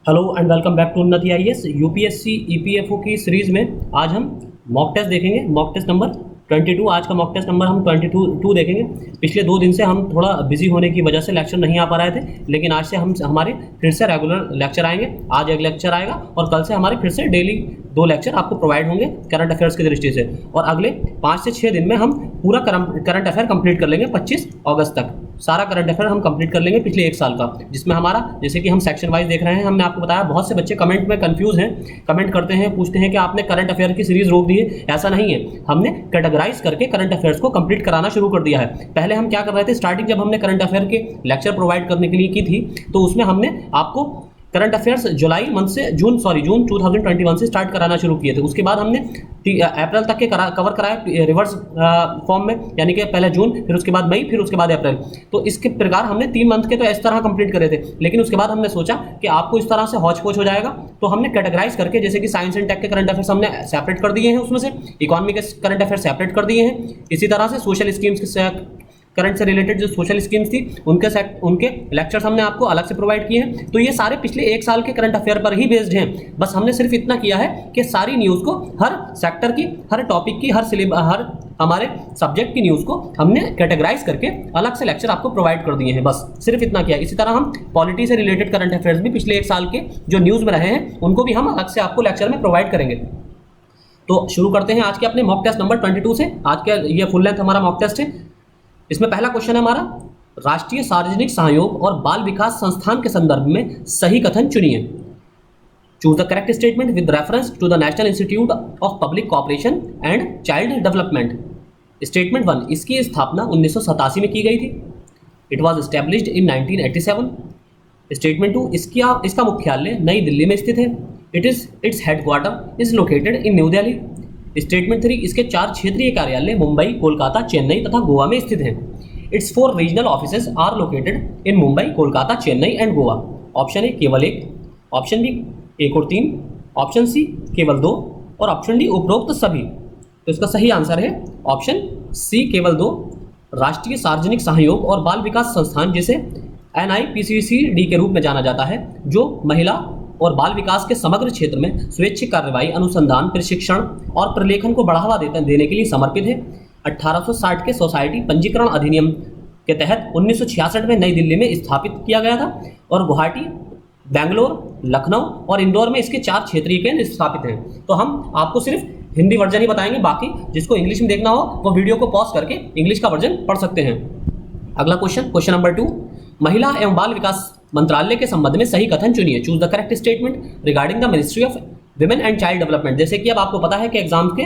Hello and welcome back to Unnati IAS UPSC EPFO की series में आज हम मॉक टेस्ट देखेंगे। Mock test number 22। आज का मॉक टेस्ट नंबर हम 22 देखेंगे। पिछले 2 दिन से हम थोड़ा बिजी होने की वजह से लेक्चर नहीं आ पा रहे थे, लेकिन आज से हमारे फिर से रेगुलर लेक्चर आएंगे। आज एक लेक्चर आएगा और कल से हमारे फिर से डेली 2 लेक्चर आपको प्रोवाइड होंगे करंट अफेयर्स की दृष्टि से। और अगले 5 से 6 दिन में हम पूरा करंट अफेयर कंप्लीट कर लेंगे। 25 अगस्त तक सारा करंट अफेयर हम कंप्लीट कर लेंगे पिछले 1 साल का, जिसमें हमारा जैसे कि हम सेक्शन वाइज देख रहे हैं। हमने आपको बताया बहुत से बच्चे कमेंट में कंफ्यूज हैं, कमेंट करते हैं, पूछते हैं कि आपने करंट अफेयर की सीरीज रोक दी है। ऐसा नहीं है, हमने कैटेगराइज करके करंट अफेयर्स को कंप्लीट कराना शुरू कर दिया है। पहले हम क्या कर रहे थे, स्टार्टिंग जब हमने करंट अफेयर के लेक्चर प्रोवाइड करने के लिए की थी तो उसमें हमने आपको करंट अफेयर्स जून 2021 से स्टार्ट कराना शुरू किए थे। उसके बाद हमने अप्रैल तक के कवर कराया रिवर्स फॉर्म में, यानी कि पहले जून, फिर उसके बाद मई, फिर उसके बाद अप्रैल। तो इसके प्रकार हमने 3 मंथ के तो इस तरह कंप्लीट करे थे। लेकिन उसके बाद हमने सोचा कि आपको इस तरह से हौच पौच हो जाएगा, तो हमने कैटेगराइज करके, जैसे कि साइंस एंड टेक के करंट अफेयर्स हमने सेपरेट कर दिए हैं, उसमें से इकोनॉमी के करंट अफेयर सेपरेट कर दिए हैं। इसी तरह से सोशल स्कीम्स के करंट से रिलेटेड जो सोशल स्कीम्स थी उनके लेक्चर्स हमने आपको अलग से प्रोवाइड किए हैं। तो ये सारे पिछले 1 साल के करंट अफेयर पर ही बेस्ड हैं। बस हमने सिर्फ इतना किया है कि सारी न्यूज़ को, हर सेक्टर की, हर टॉपिक की, हर हमारे सब्जेक्ट की न्यूज़ को हमने कैटेगराइज करके अलग से लेक्चर आपको प्रोवाइड कर दिए हैं। बस सिर्फ इतना किया। इसी तरह हम पॉलिटी से रिलेटेड करंट अफेयर्स भी पिछले 1 साल के जो न्यूज़ में रहे हैं उनको भी हम अलग से आपको लेक्चर में प्रोवाइड करेंगे। तो शुरू करते हैं आज के अपने मॉक टेस्ट नंबर 22 से। आज का ये फुल लेंथ हमारा मॉक टेस्ट है। इसमें पहला क्वेश्चन है हमारा, राष्ट्रीय सार्वजनिक सहयोग और बाल विकास संस्थान के संदर्भ में सही कथन चुनिए। Choose the correct statement with reference to the national institute of public cooperation and child development. Statement 1, इसकी स्थापना 1987 में की गई थी। It was established in 1987। Statement 2, इसका मुख्यालय नई दिल्ली में स्थित है। Its headquarter is located in new Delhi. Statement 3, इसके 4 क्षेत्रीय कार्यालय मुंबई, कोलकाता, चेन्नई तथा गोवा में स्थित हैं। Its 4 regional offices are located in Mumbai, Kolkata, Chennai and Goa. Option A केवल 1, ऑप्शन बी 1 और 3, ऑप्शन सी केवल 2 और ऑप्शन डी उपरोक्त सभी। तो इसका सही आंसर है ऑप्शन सी केवल 2। राष्ट्रीय सार्वजनिक सहयोग और बाल विकास संस्थान, जिसे NIPCCD के रूप में जाना जाता है, जो महिला और बाल विकास के समग्र क्षेत्र में स्वैच्छिक कार्रवाई, अनुसंधान, प्रशिक्षण और प्रलेखन को बढ़ावा देने के लिए समर्पित है। 1860 के सोसाइटी पंजीकरण अधिनियम के तहत 1966 में नई दिल्ली में स्थापित किया गया था और गुवाहाटी, बेंगलोर, लखनऊ और इंदौर में इसके 4 क्षेत्रीय केंद्र स्थापित हैं। तो हम आपको सिर्फ हिंदी वर्जन ही बताएंगे, बाकी जिसको इंग्लिश में देखना हो वो वीडियो को पॉज करके इंग्लिश का वर्जन पढ़ सकते हैं। अगला क्वेश्चन नंबर 2, महिला एवं बाल विकास मंत्रालय के संबंध में सही कथन चुनिए। Choose the correct statement regarding the ministry of women and child development. जैसे कि अब आपको पता है कि एग्जाम के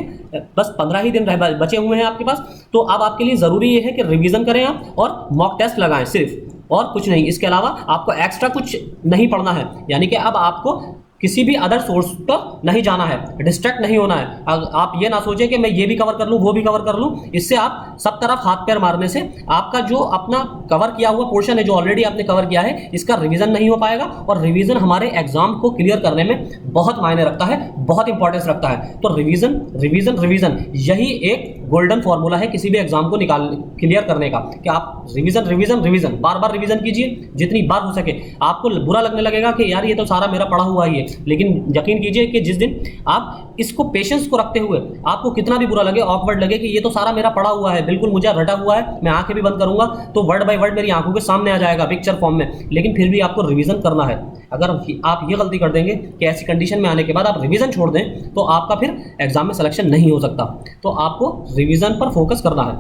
बस 15 ही दिन बचे हुए हैं आपके पास, तो अब आपके लिए ज़रूरी ये है कि रिवीजन करें आप और मॉक टेस्ट लगाएं सिर्फ, और कुछ नहीं। इसके अलावा आपको एक्स्ट्रा कुछ नहीं पढ़ना है, यानी कि अब आपको किसी भी अदर सोर्स पर नहीं जाना है, डिस्ट्रैक्ट नहीं होना है। आप ये ना सोचें कि मैं ये भी कवर कर लूँ, वो भी कवर कर लूँ। इससे आप सब तरफ हाथ पैर मारने से आपका जो अपना कवर किया हुआ पोर्शन है, जो ऑलरेडी आपने कवर किया है, इसका रिवीजन नहीं हो पाएगा। और रिवीजन हमारे एग्जाम को क्लियर करने में बहुत मायने रखता है, बहुत इंपॉर्टेंस रखता है। तो रिवीजन रिवीजन रिवीजन, यही एक गोल्डन फॉर्मूला है किसी भी एग्जाम को क्लियर करने का, कि आप रिवीजन रिवीजन रिवीजन बार बार रिवीजन कीजिए जितनी बार हो सके। आपको बुरा लगने लगेगा कि यार ये तो सारा मेरा पढ़ा हुआ ही है, लेकिन यकीन कीजिए कि जिस दिन आप इसको पेशेंस को रखते हुए, आपको कितना भी बुरा लगे, ऑकवर्ड लगे कि ये तो सारा मेरा पढ़ा हुआ है, बिल्कुल मुझे रटा हुआ है, मैं आंखें भी बंद करूंगा तो वर्ड बाय वर्ड मेरी आंखों के सामने आ जाएगा पिक्चर फॉर्म में, लेकिन फिर भी आपको रिवीजन करना है। अगर आप ये गलती कर देंगे कि ऐसी कंडीशन में आने के बाद आप रिवीजन छोड़ दें, तो आपका फिर एग्जाम में सिलेक्शन नहीं हो सकता। तो आपको रिवीजन पर फोकस करना है।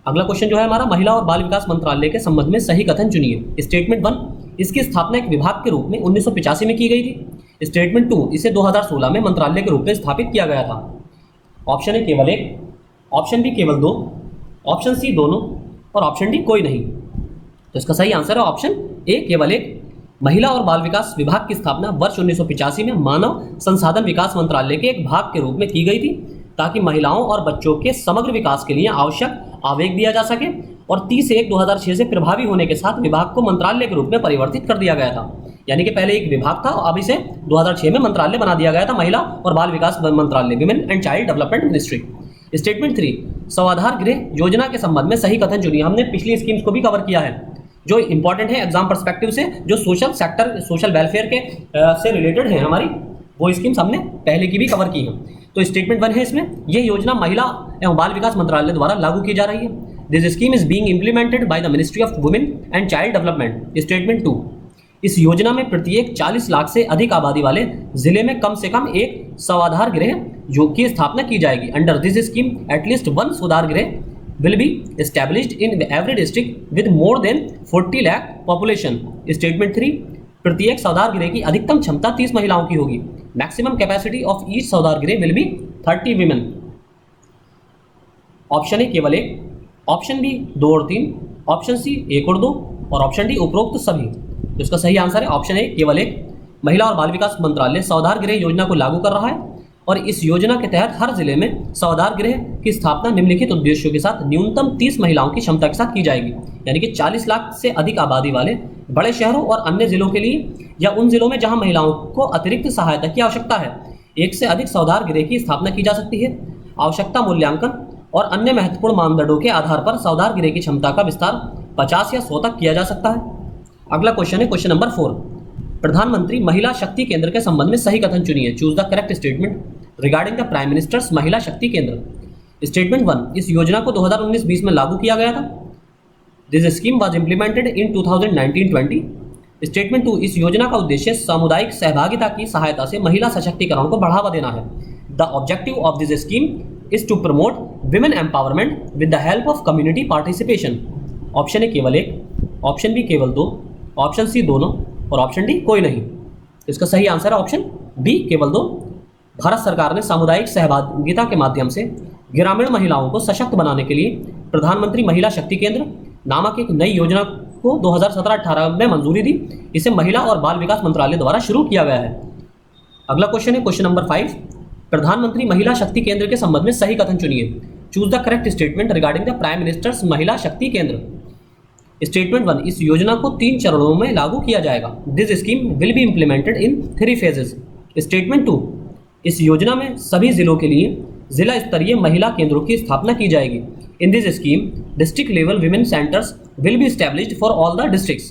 अगला क्वेश्चन जो है हमारा, महिला और बाल विकास मंत्रालय के संबंध में सही कथन चुनिए। स्टेटमेंट 1, इसकी स्थापना एक विभाग के रूप में 1985 में की गई थी। स्टेटमेंट 2, इसे 2016 में मंत्रालय के रूप में स्थापित किया गया था। ऑप्शन ए केवल 1, ऑप्शन बी केवल 2, ऑप्शन सी दोनों और ऑप्शन डी कोई नहीं। तो इसका सही आंसर है ऑप्शन ए केवल 1। महिला और बाल विकास विभाग की स्थापना वर्ष 1985 में मानव संसाधन विकास मंत्रालय के एक भाग के रूप में की गई थी, ताकि महिलाओं और बच्चों के समग्र विकास के लिए आवश्यक आवेग दिया जा सके। और 30/1/2006 से प्रभावी होने के साथ विभाग को मंत्रालय के रूप में परिवर्तित कर दिया गया था। यानी कि पहले एक विभाग था, अब इसे 2006 में मंत्रालय बना दिया गया था, महिला और बाल विकास मंत्रालय, women and child development ministry. Statement 3, स्वाधार गृह योजना के संबंध में सही कथन चुनिए। हमने पिछली स्कीम्स को भी कवर किया है। जो इंपॉर्टेंट है एग्जाम पर्सपेक्टिव से, जो सोशल सेक्टर, सोशल वेलफेयर के से रिलेटेड है हमारी, वो स्कीम्स हमने पहले की भी कवर की हैं। तो स्टेटमेंट 1 है इसमें, ये योजना महिला एवं बाल विकास मंत्रालय द्वारा लागू की जा रही है। This scheme is being implemented by the ministry of women and child development. Statement 2, इस योजना में प्रत्येक 40 लाख से अधिक आबादी वाले जिले में कम से कम एक स्वाधार गृह जो की स्थापना की जाएगी। अंडर दिस स्कीम एटलीस्ट 1 सुधार गृह will be established in every district with more than 40 lakh population। Statement 3, प्रत्येक सौदार गृह की अधिकतम क्षमता 30 महिलाओं की होगी। मैक्सिमम कैपेसिटी ऑफ ईच सौदार गृह will be 30 women. Option A केवल 1, ऑप्शन बी 2 और 3, ऑप्शन सी 1 और 2 और ऑप्शन डी उपरोक्त सभी। तो इसका सही आंसर है ऑप्शन ए केवल 1। महिला और बाल विकास मंत्रालय सौदार गृह योजना को लागू कर रहा है और इस योजना के तहत हर जिले में सौदार गृह की स्थापना निम्नलिखित उद्देश्यों के साथ न्यूनतम 30 महिलाओं की क्षमता के साथ की जाएगी। यानी कि 40 लाख से अधिक आबादी वाले बड़े शहरों और अन्य जिलों के लिए या उन जिलों में जहां महिलाओं को अतिरिक्त सहायता की आवश्यकता है, एक से अधिक सौदार गृह की स्थापना की जा सकती है। आवश्यकता मूल्यांकन और अन्य महत्वपूर्ण मानदंडों के आधार पर सौदार गृह की क्षमता का विस्तार 50 या 100 तक किया जा सकता है। अगला क्वेश्चन है क्वेश्चन नंबर 4, प्रधानमंत्री महिला शक्ति केंद्र के संबंध में सही कथन चुनिए। Choose the correct statement regarding the prime ministers महिला शक्ति केंद्र। स्टेटमेंट 1, इस योजना को 2019-20 में लागू किया गया था। This scheme was implemented in 2019-20। Statement 2, इस योजना का उद्देश्य सामुदायिक सहभागिता की सहायता से महिला सशक्तिकरण को बढ़ावा देना है। The objective of this scheme is to promote women empowerment with the help of community participation. Option A केवल 1, ऑप्शन बी केवल 2, ऑप्शन सी दोनों और ऑप्शन डी कोई नहीं। तो इसका सही आंसर है ऑप्शन बी केवल 2। भारत सरकार ने सामुदायिक सहभागिता के माध्यम से ग्रामीण महिलाओं को सशक्त बनाने के लिए प्रधानमंत्री महिला शक्ति केंद्र नामक एक नई योजना को 2017-18 में मंजूरी दी। इसे महिला और बाल विकास मंत्रालय द्वारा शुरू किया गया है। अगला क्वेश्चन है क्वेश्चन नंबर 5, प्रधानमंत्री महिला शक्ति केंद्र के संबंध में सही कथन चुनिए। Choose the correct statement regarding the prime ministers महिला शक्ति केंद्र। स्टेटमेंट 1, इस योजना को 3 चरणों में लागू किया जाएगा। This scheme will be implemented in 3 phases. Statement 2, इस योजना में सभी जिलों के लिए जिला स्तरीय महिला केंद्रों की स्थापना की जाएगी। In this scheme district level women centres will be established for all the districts.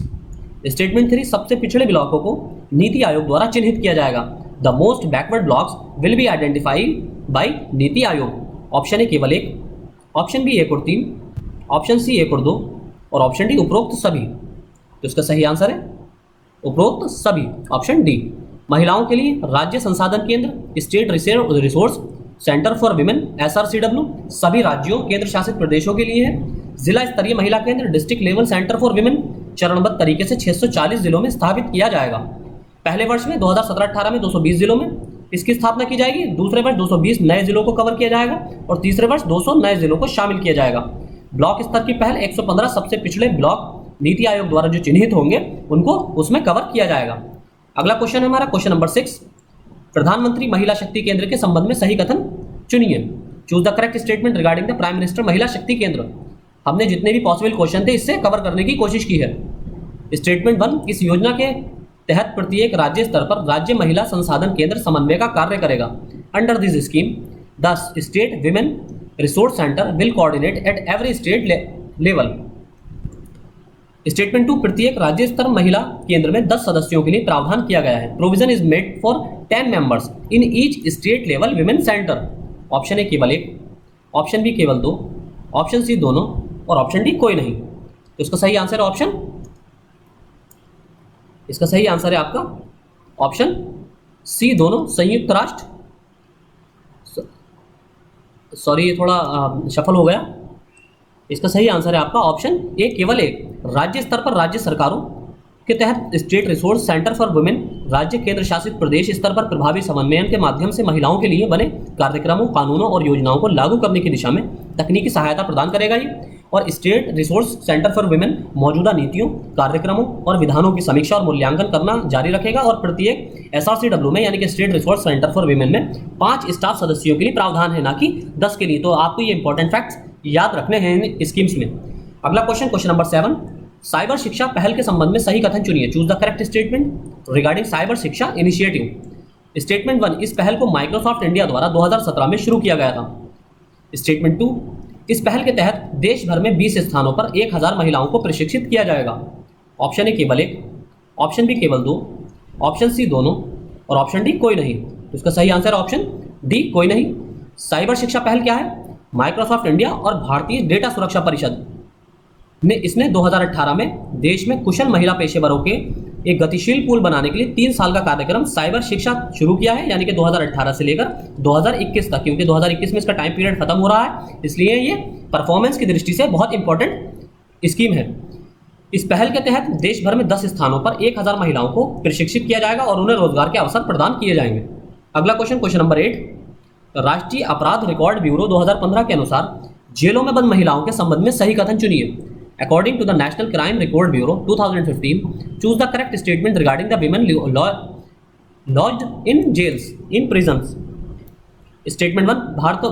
Statement 3, सबसे पिछड़े ब्लॉकों को नीति आयोग द्वारा चिन्हित किया जाएगा। The most backward blocks will be identified by NITI Aayog. Option A केवल 1, ऑप्शन बी 1 और 3, ऑप्शन सी 1 और 2 और ऑप्शन डी उपरोक्त सभी। तो इसका सही आंसर है उपरोक्त सभी, ऑप्शन डी। महिलाओं के लिए राज्य संसाधन केंद्र state resource centre for women SRCW सभी राज्यों केंद्र शासित प्रदेशों के लिए है। जिला स्तरीय महिला केंद्र district level centre for women चरणबद्ध तरीके से 640 जिलों में स्थापित किया जाएगा। पहले वर्ष में 2017-18 में 220 जिलों में इसकी स्थापना की जाएगी। दूसरे वर्ष 220 नए जिलों को कवर किया जाएगा और तीसरे वर्ष 200 नए जिलों को शामिल किया जाएगा। ब्लॉक स्तर की पहल 115 सबसे पिछड़े ब्लॉक नीति आयोग द्वारा जो चिन्हित होंगे उनको उसमें कवर किया जाएगा। अगला क्वेश्चन है हमारा क्वेश्चन नंबर 6, प्रधानमंत्री महिला शक्ति केंद्र के संबंध में सही कथन चुनिए। Choose the correct statement regarding the prime minister महिला शक्ति केंद्र। हमने जितने भी पॉसिबल क्वेश्चन थे इससे कवर करने की कोशिश की है। स्टेटमेंट 1, इस योजना के तहत प्रत्येक राज्य स्तर पर राज्य महिला संसाधन केंद्र समन्वय का कार्य करेगा। Under this scheme the state women resource centre will coordinate at every state level. Statement 2, प्रत्येक राज्य स्तर महिला केंद्र में 10 सदस्यों के लिए प्रावधान किया गया है। Provision is made for 10 members in each state level women centre. Option A केवल 1, ऑप्शन बी केवल 2, ऑप्शन सी दोनों और ऑप्शन डी कोई नहीं। तो इसका सही आंसर है ऑप्शन, इसका सही आंसर है आपका ऑप्शन सी दोनों। संयुक्त राष्ट्र, सॉरी ये थोड़ा सफल हो गया। इसका सही आंसर है आपका ऑप्शन ए केवल 1। राज्य स्तर पर राज्य सरकारों के तहत state resource centre for women राज्य केंद्र शासित प्रदेश स्तर पर प्रभावी समन्वयन के माध्यम से महिलाओं के लिए बने कार्यक्रमों, कानूनों और योजनाओं को लागू करने की दिशा में तकनीकी सहायता प्रदान करेगा ये। और state resource centre for women मौजूदा नीतियों, कार्यक्रमों और विधानों की समीक्षा और मूल्यांकन करना जारी रखेगा और प्रत्येक SRCW में यानी कि state resource centre for women में 5 स्टाफ सदस्यों के लिए प्रावधान है, ना कि 10 के लिए। तो आपको ये इंपॉर्टेंट फैक्ट्स याद रखने हैं इन स्कीम्स में। अगला क्वेश्चन, क्वेश्चन नंबर 7, साइबर शिक्षा पहल के संबंध में सही कथन चुनिए। Choose the correct statement regarding cyber शिक्षा इनिशिएटिव। स्टेटमेंट 1, इस पहल को माइक्रोसॉफ्ट इंडिया द्वारा 2017 में शुरू किया गया था। स्टेटमेंट 2, इस पहल के तहत देश भर में 20 स्थानों पर 1000 महिलाओं को प्रशिक्षित किया जाएगा। ऑप्शन ए केवल एक, ऑप्शन बी केवल दो, ऑप्शन सी दोनों और ऑप्शन डी कोई नहीं। तो इसका सही आंसर ऑप्शन डी कोई नहीं। साइबर शिक्षा पहल क्या है? माइक्रोसॉफ्ट इंडिया और भारतीय डेटा सुरक्षा परिषद ने इसने 2018 में देश में कुशल महिला पेशेवरों के एक गतिशील पूल बनाने के लिए 3 साल का कार्यक्रम साइबर शिक्षा शुरू किया है, यानी कि 2018 से लेकर 2021 तक, क्योंकि 2021 में इसका टाइम पीरियड खत्म हो रहा है, इसलिए ये परफॉर्मेंस की दृष्टि से बहुत इंपॉर्टेंट स्कीम है। इस पहल के तहत देश भर में 10 स्थानों पर 1000 महिलाओं को प्रशिक्षित किया जाएगा और उन्हें रोजगार के अवसर प्रदान किए जाएंगे। अगला क्वेश्चन नंबर 8, राष्ट्रीय अपराध रिकॉर्ड ब्यूरो 2015 के अनुसार जेलों में बंद महिलाओं के संबंध में सही कथन चुनिए। According to the National Crime Record Bureau 2015, choose the correct statement regarding the women lodged in jails, in prisons. Statement 1,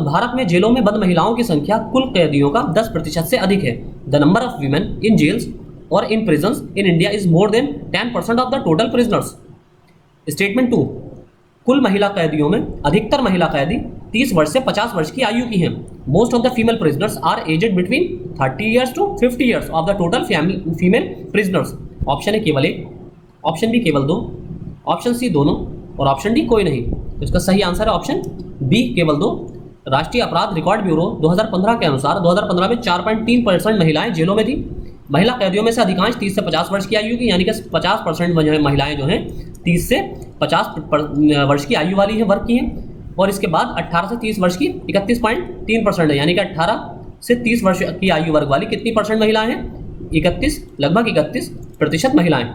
Bharat में जेलों में बंद महिलाओं की संख्या कुल कैदियों का 10% से अधिक है। The number of women in jails और in prisons in India is more than 10% of the total prisoners. Statement 2, कुल महिला कैदियों में अधिकतर महिला कैदी 30 वर्ष से 50 वर्ष की आयु की हैं। Most of the female prisoners are aged between 30 years to 50 years of the total female prisoners. Option A केवल एक, ऑप्शन बी केवल दो, ऑप्शन सी दोनों और ऑप्शन डी कोई नहीं। तो इसका सही आंसर है ऑप्शन बी केवल दो। राष्ट्रीय अपराध रिकॉर्ड ब्यूरो 2015 के अनुसार 2015 में 4.3% महिलाएं जेलों में थी। महिला कैदियों में से अधिकांश 30 से 50 वर्ष की आयु की, यानी कि 50% महिलाएं जो हैं 30 से 50 वर्ष की आयु वाली हैं, वर्ग की हैं। और इसके बाद 18 से 30 वर्ष की 31.3% है, यानी कि 18 से 30 वर्ष की आयु वर्ग वाली कितनी परसेंट महिलाएं हैं? 31% महिलाएं।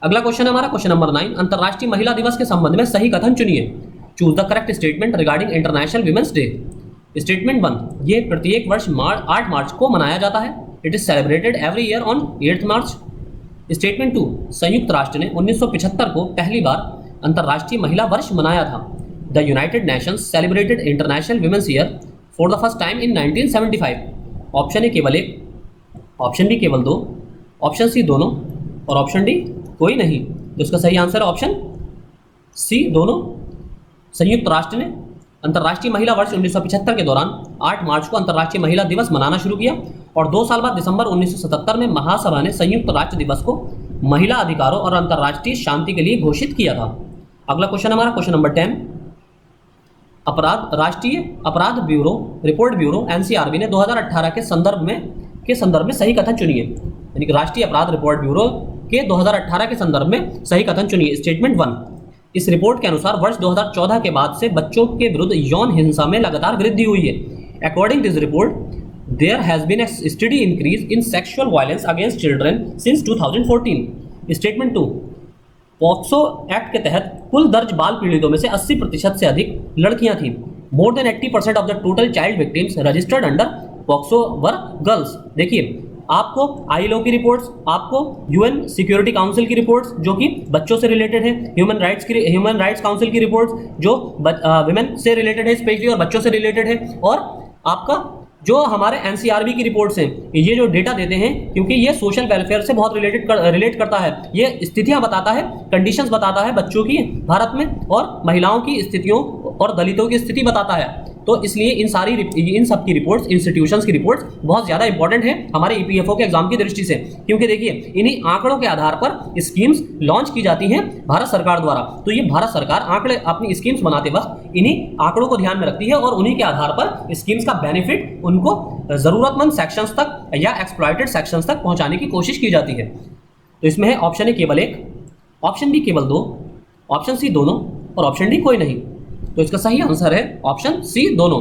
अगला क्वेश्चन है हमारा क्वेश्चन नंबर 9, अंतर्राष्ट्रीय महिला दिवस के संबंध में सही कथन चुनिए। Choose the correct statement regarding international women's day. Statement 1, ये प्रत्येक वर्ष 8 मार्च को मनाया जाता है। It is celebrated every year on 8 March. Statement 2, संयुक्त राष्ट्र ने 1975 को पहली बार अंतर्राष्ट्रीय महिला वर्ष मनाया था। The United Nations celebrated international women's year for the first time in 1975। Option A केवल एक, ऑप्शन बी केवल दो, ऑप्शन सी दोनों और ऑप्शन डी कोई नहीं। तो इसका सही आंसर है ऑप्शन सी दोनों। संयुक्त राष्ट्र ने अंतर्राष्ट्रीय महिला वर्ष 1975 के दौरान 8 मार्च को अंतर्राष्ट्रीय महिला दिवस मनाना शुरू किया और 2 साल बाद दिसंबर 1977 में महासभा ने संयुक्त राष्ट्र दिवस को महिला अधिकारों और अंतर्राष्ट्रीय शांति के लिए घोषित किया था। अगला क्वेश्चन हमारा क्वेश्चन नंबर 10, राष्ट्रीय अपराध ब्यूरो रिपोर्ट ब्यूरो एनसीआरबी ने 2018 के संदर्भ में सही कथन चुनिए। यानी कि राष्ट्रीय अपराध रिपोर्ट ब्यूरो के 2018 के संदर्भ में सही कथन चुनिए। स्टेटमेंट 1, इस रिपोर्ट के अनुसार वर्ष 2014 के बाद से बच्चों के विरुद्ध यौन हिंसा में लगातार वृद्धि हुई है। According to this report there has been a study increase in sexual violence against children since 2014। Statement 2, POCSO act के तहत कुल दर्ज बाल पीड़ितों में से 80% से अधिक लड़कियां थीं। More than 80% of the total child victims registered under POCSO were girls. देखिए, आपको ILO की रिपोर्ट्स, आपको UN सिक्योरिटी काउंसिल की रिपोर्ट्स जो कि बच्चों से रिलेटेड है, ह्यूमन राइट्स काउंसिल की रिपोर्ट्स जो विमेन से रिलेटेड है स्पेशली और बच्चों से रिलेटेड है, और आपका जो हमारे NCRB की रिपोर्ट्स हैं, ये जो डेटा देते हैं क्योंकि ये सोशल वेलफेयर से बहुत रिलेट करता है, ये स्थितियां बताता है, कंडीशंस बताता है बच्चों की भारत में और महिलाओं की स्थितियों और दलितों की स्थिति बताता है। तो इसलिए इन सब की रिपोर्ट्स, इंस्टीट्यूशंस की रिपोर्ट्स बहुत ज़्यादा इंपॉर्टेंट है हमारे EPFO के एग्जाम की दृष्टि से, क्योंकि देखिए इन्हीं आंकड़ों के आधार पर स्कीम्स लॉन्च की जाती हैं भारत सरकार द्वारा। तो ये भारत सरकार आंकड़े अपनी स्कीम्स बनाते वक्त इन्हीं आंकड़ों को ध्यान में रखती है और उन्हीं के आधार पर स्कीम्स का बेनिफिट उनको ज़रूरतमंद सेक्शंस तक या एक्सप्लॉयटेड सेक्शंस तक पहुँचाने की कोशिश की जाती है। तो इसमें है ऑप्शन ए केवल एक, ऑप्शन बी केवल दो, ऑप्शन सी दोनों और ऑप्शन डी कोई नहीं। तो इसका सही आंसर है ऑप्शन सी दोनों।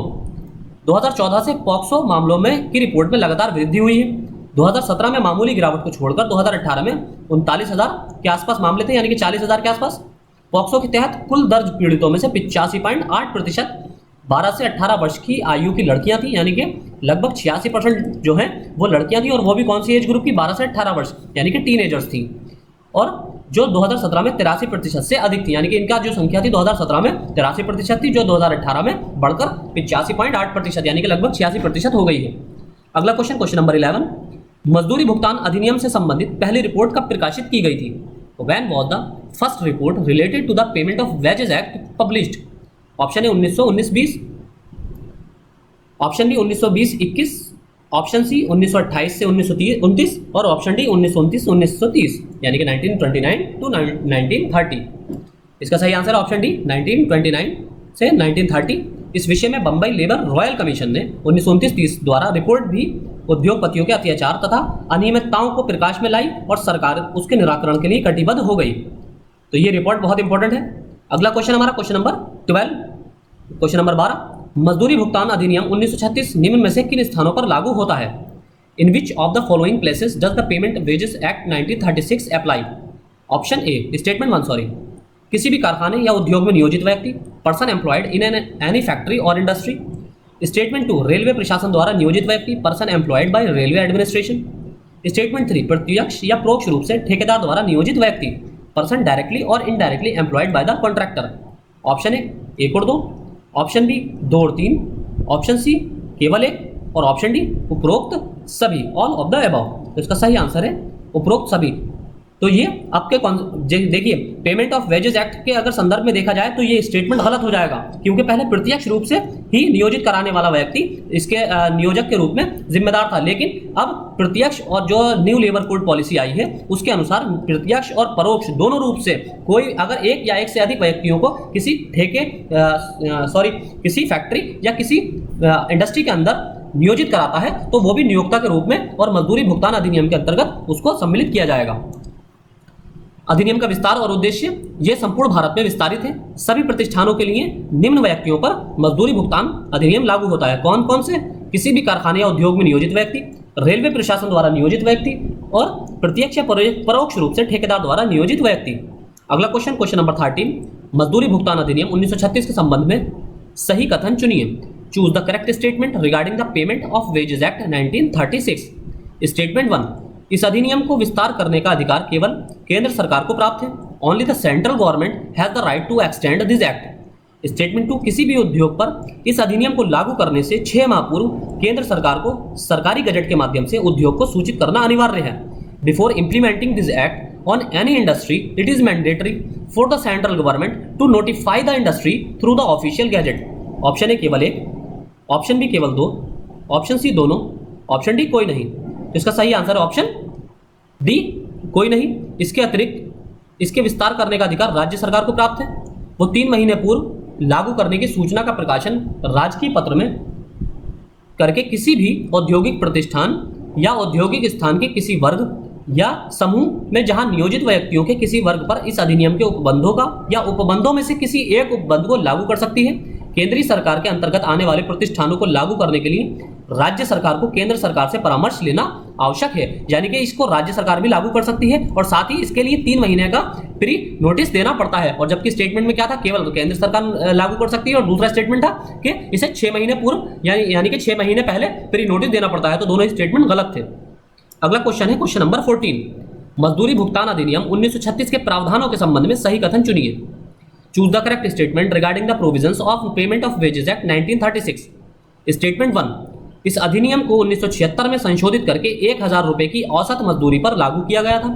2014 से पॉक्सो मामलों में की रिपोर्ट में लगातार वृद्धि हुई है। 2017 में मामूली गिरावट को छोड़कर 2018 में 39,000 के आसपास मामले थे, यानी कि 40,000 के आसपास। पॉक्सो के तहत कुल दर्ज पीड़ितों में से 85.8% 12 से 18 वर्ष की आयु की लड़कियां थी, यानी कि लगभग 86% जो है वो लड़कियां थी, और वो भी कौन सी एज ग्रुप की? 12 से 18 वर्ष, यानी कि टीनेजर्स थी। और जो 2017 में 83% से अधिक थी, यानी कि इनका जो संख्या थी 2017 में 83% थी, जो 2018 में बढ़कर 85.8% यानी कि लगभग 86% हो गई है। अगला क्वेश्चन नंबर 11, मजदूरी भुगतान अधिनियम से संबंधित पहली रिपोर्ट कब प्रकाशित की गई थी? When was the first report related to the payment of wages act published? Option A 1919-20, option B 1920-21, option C 1928 से 1929 और ऑप्शन डी 1929 1930 यानी कि 1929 टू 1930। इसका सही आंसर है ऑप्शन डी 1929 से 1930। इस विषय में बंबई लेबर रॉयल कमीशन ने 1929-30 द्वारा रिपोर्ट भी उद्योगपतियों के अत्याचार तथा अनियमितताओं को प्रकाश में लाई और सरकार उसके निराकरण के लिए कटिबद्ध हो गई। तो ये रिपोर्ट बहुत इंपॉर्टेंट है। अगला क्वेश्चन हमारा क्वेश्चन नंबर 12, क्वेश्चन नंबर 12, मजदूरी भुगतान अधिनियम 1936 निम्न में से किन स्थानों पर लागू होता है? In which of the following places does the payment wages act 1936 apply? Option A statement 1 sorry, किसी भी कारखाने या उद्योग में नियोजित व्यक्ति, person employed in any factory और इंडस्ट्री। स्टेटमेंट 2, रेलवे प्रशासन द्वारा नियोजित व्यक्ति, person employed by railway administration. Statement 3, प्रत्यक्ष या परोक्ष रूप से ठेकेदार द्वारा नियोजित व्यक्ति, पर्सन डायरेक्टली और indirectly employed by the contractor. Option A 1 और 2, ऑप्शन बी 2 और 3, ऑप्शन सी केवल 1 और ऑप्शन डी उपरोक्त सभी, ऑल ऑफ द अबव। तो इसका सही आंसर है उपरोक्त सभी। तो ये आपके देखिए पेमेंट ऑफ वेजेस एक्ट के अगर संदर्भ में देखा जाए तो ये स्टेटमेंट गलत हो जाएगा, क्योंकि पहले प्रत्यक्ष रूप से ही नियोजित कराने वाला व्यक्ति इसके नियोजक के रूप में जिम्मेदार था, लेकिन अब प्रत्यक्ष और जो न्यू लेबर कोड पॉलिसी आई है उसके अनुसार प्रत्यक्ष और परोक्ष दोनों रूप से कोई अगर एक या एक से अधिक व्यक्तियों को किसी किसी फैक्ट्री या किसी इंडस्ट्री के अंदर नियोजित कराता है तो वो भी नियोक्ता के रूप में और मजदूरी भुगतान अधिनियम के अंतर्गत उसको सम्मिलित किया जाएगा। अधिनियम का विस्तार और उद्देश्य ये संपूर्ण भारत में विस्तारित है। सभी प्रतिष्ठानों के लिए निम्न व्यक्तियों पर मजदूरी भुगतान अधिनियम लागू होता है। कौन कौन से? किसी भी कारखाने या उद्योग में नियोजित व्यक्ति, रेलवे प्रशासन द्वारा नियोजित व्यक्ति और प्रत्यक्ष या परोक्ष रूप से ठेकेदार द्वारा नियोजित व्यक्ति। अगला क्वेश्चन, क्वेश्चन नंबर 13, मजदूरी भुगतान अधिनियम 1936 के संबंध में सही कथन चुनिए। Choose the correct statement regarding the payment of wages act 1936। Statement 1, इस अधिनियम को विस्तार करने का अधिकार केवल केंद्र सरकार को प्राप्त है। Only the central government has the right to extend this act. Statement 2, किसी भी उद्योग पर इस अधिनियम को लागू करने से 6 माह पूर्व केंद्र सरकार को सरकारी गजट के माध्यम से उद्योग को सूचित करना अनिवार्य है। Before implementing this act on any industry it is mandatory for the central government to notify the industry through the official gazette. Option A केवल 1, ऑप्शन बी केवल 2, ऑप्शन सी दोनों, ऑप्शन डी कोई नहीं। तो इसका सही आंसर है option D कोई नहीं। इसके अतिरिक्त इसके विस्तार करने का अधिकार राज्य सरकार को प्राप्त है। वो 3 महीने पूर्व लागू करने की सूचना का प्रकाशन राजकीय पत्र में करके किसी भी औद्योगिक प्रतिष्ठान या औद्योगिक स्थान के किसी वर्ग या समूह में जहां नियोजित व्यक्तियों के किसी वर्ग पर इस अधिनियम के उपबंधों का या उपबंधों में से किसी एक उपबंध को लागू कर सकती है। केंद्रीय सरकार के अंतर्गत आने वाले प्रतिष्ठानों को लागू करने के लिए राज्य सरकार को केंद्र सरकार से परामर्श लेना आवश्यक है, यानी कि इसको राज्य सरकार भी लागू कर सकती है और साथ ही इसके लिए 3 महीने का प्री नोटिस देना पड़ता है। और जबकि स्टेटमेंट में क्या था, केवल केंद्र सरकार लागू कर सकती है और दूसरा स्टेटमेंट था कि इसे 6 महीने पूर्व यानी कि 6 महीने पहले प्री नोटिस देना पड़ता है। तो दोनों ही स्टेटमेंट गलत थे। अगला क्वेश्चन है क्वेश्चन नंबर 14, मजदूरी भुगतान अधिनियम 1936 के प्रावधानों के संबंध में सही कथन चुनिए। Choose the correct statement regarding the provisions of payment of wages act 1936। Statement 1, इस अधिनियम को 1976 में संशोधित करके 1000 रुपए की औसत मजदूरी पर लागू किया गया था।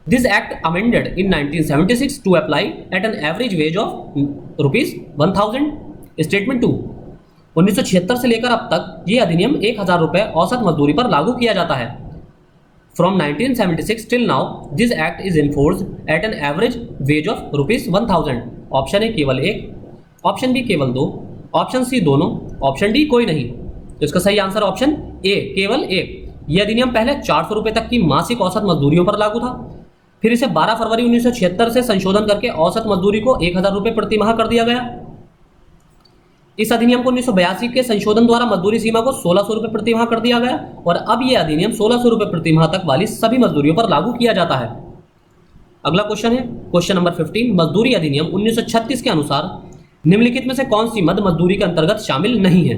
This act amended in 1976 to apply at an average wage of ₹1000। Statement 2, 1976 से लेकर अब तक ये अधिनियम 1000 रुपए औसत मजदूरी पर लागू किया जाता है। From 1976 till now, this act is enforced at an average wage of ₹1000। Option A केवल 1, ऑप्शन बी केवल 2, ऑप्शन सी दोनों, ऑप्शन डी कोई नहीं। तो इसका सही आंसर ऑप्शन ए केवल 1। यह अधिनियम पहले 400 रुपए तक की मासिक औसत मजदूरियों पर लागू था, फिर इसे 12 फरवरी 1976 से संशोधन करके औसत मजदूरी को 1000 रुपए प्रति माह कर दिया गया। इस अधिनियम को 1982 के संशोधन द्वारा मजदूरी सीमा को 1600 रुपए प्रति माह कर दिया गया और अब यह अधिनियम 1600 रुपए प्रति माह तक वाली सभी मजदूरियों पर लागू किया जाता है। अगला क्वेश्चन है क्वेश्चन नंबर 15, मजदूरी अधिनियम 1936 के अनुसार निम्नलिखित में से कौन सी मद मजदूरी के अंतर्गत शामिल नहीं है?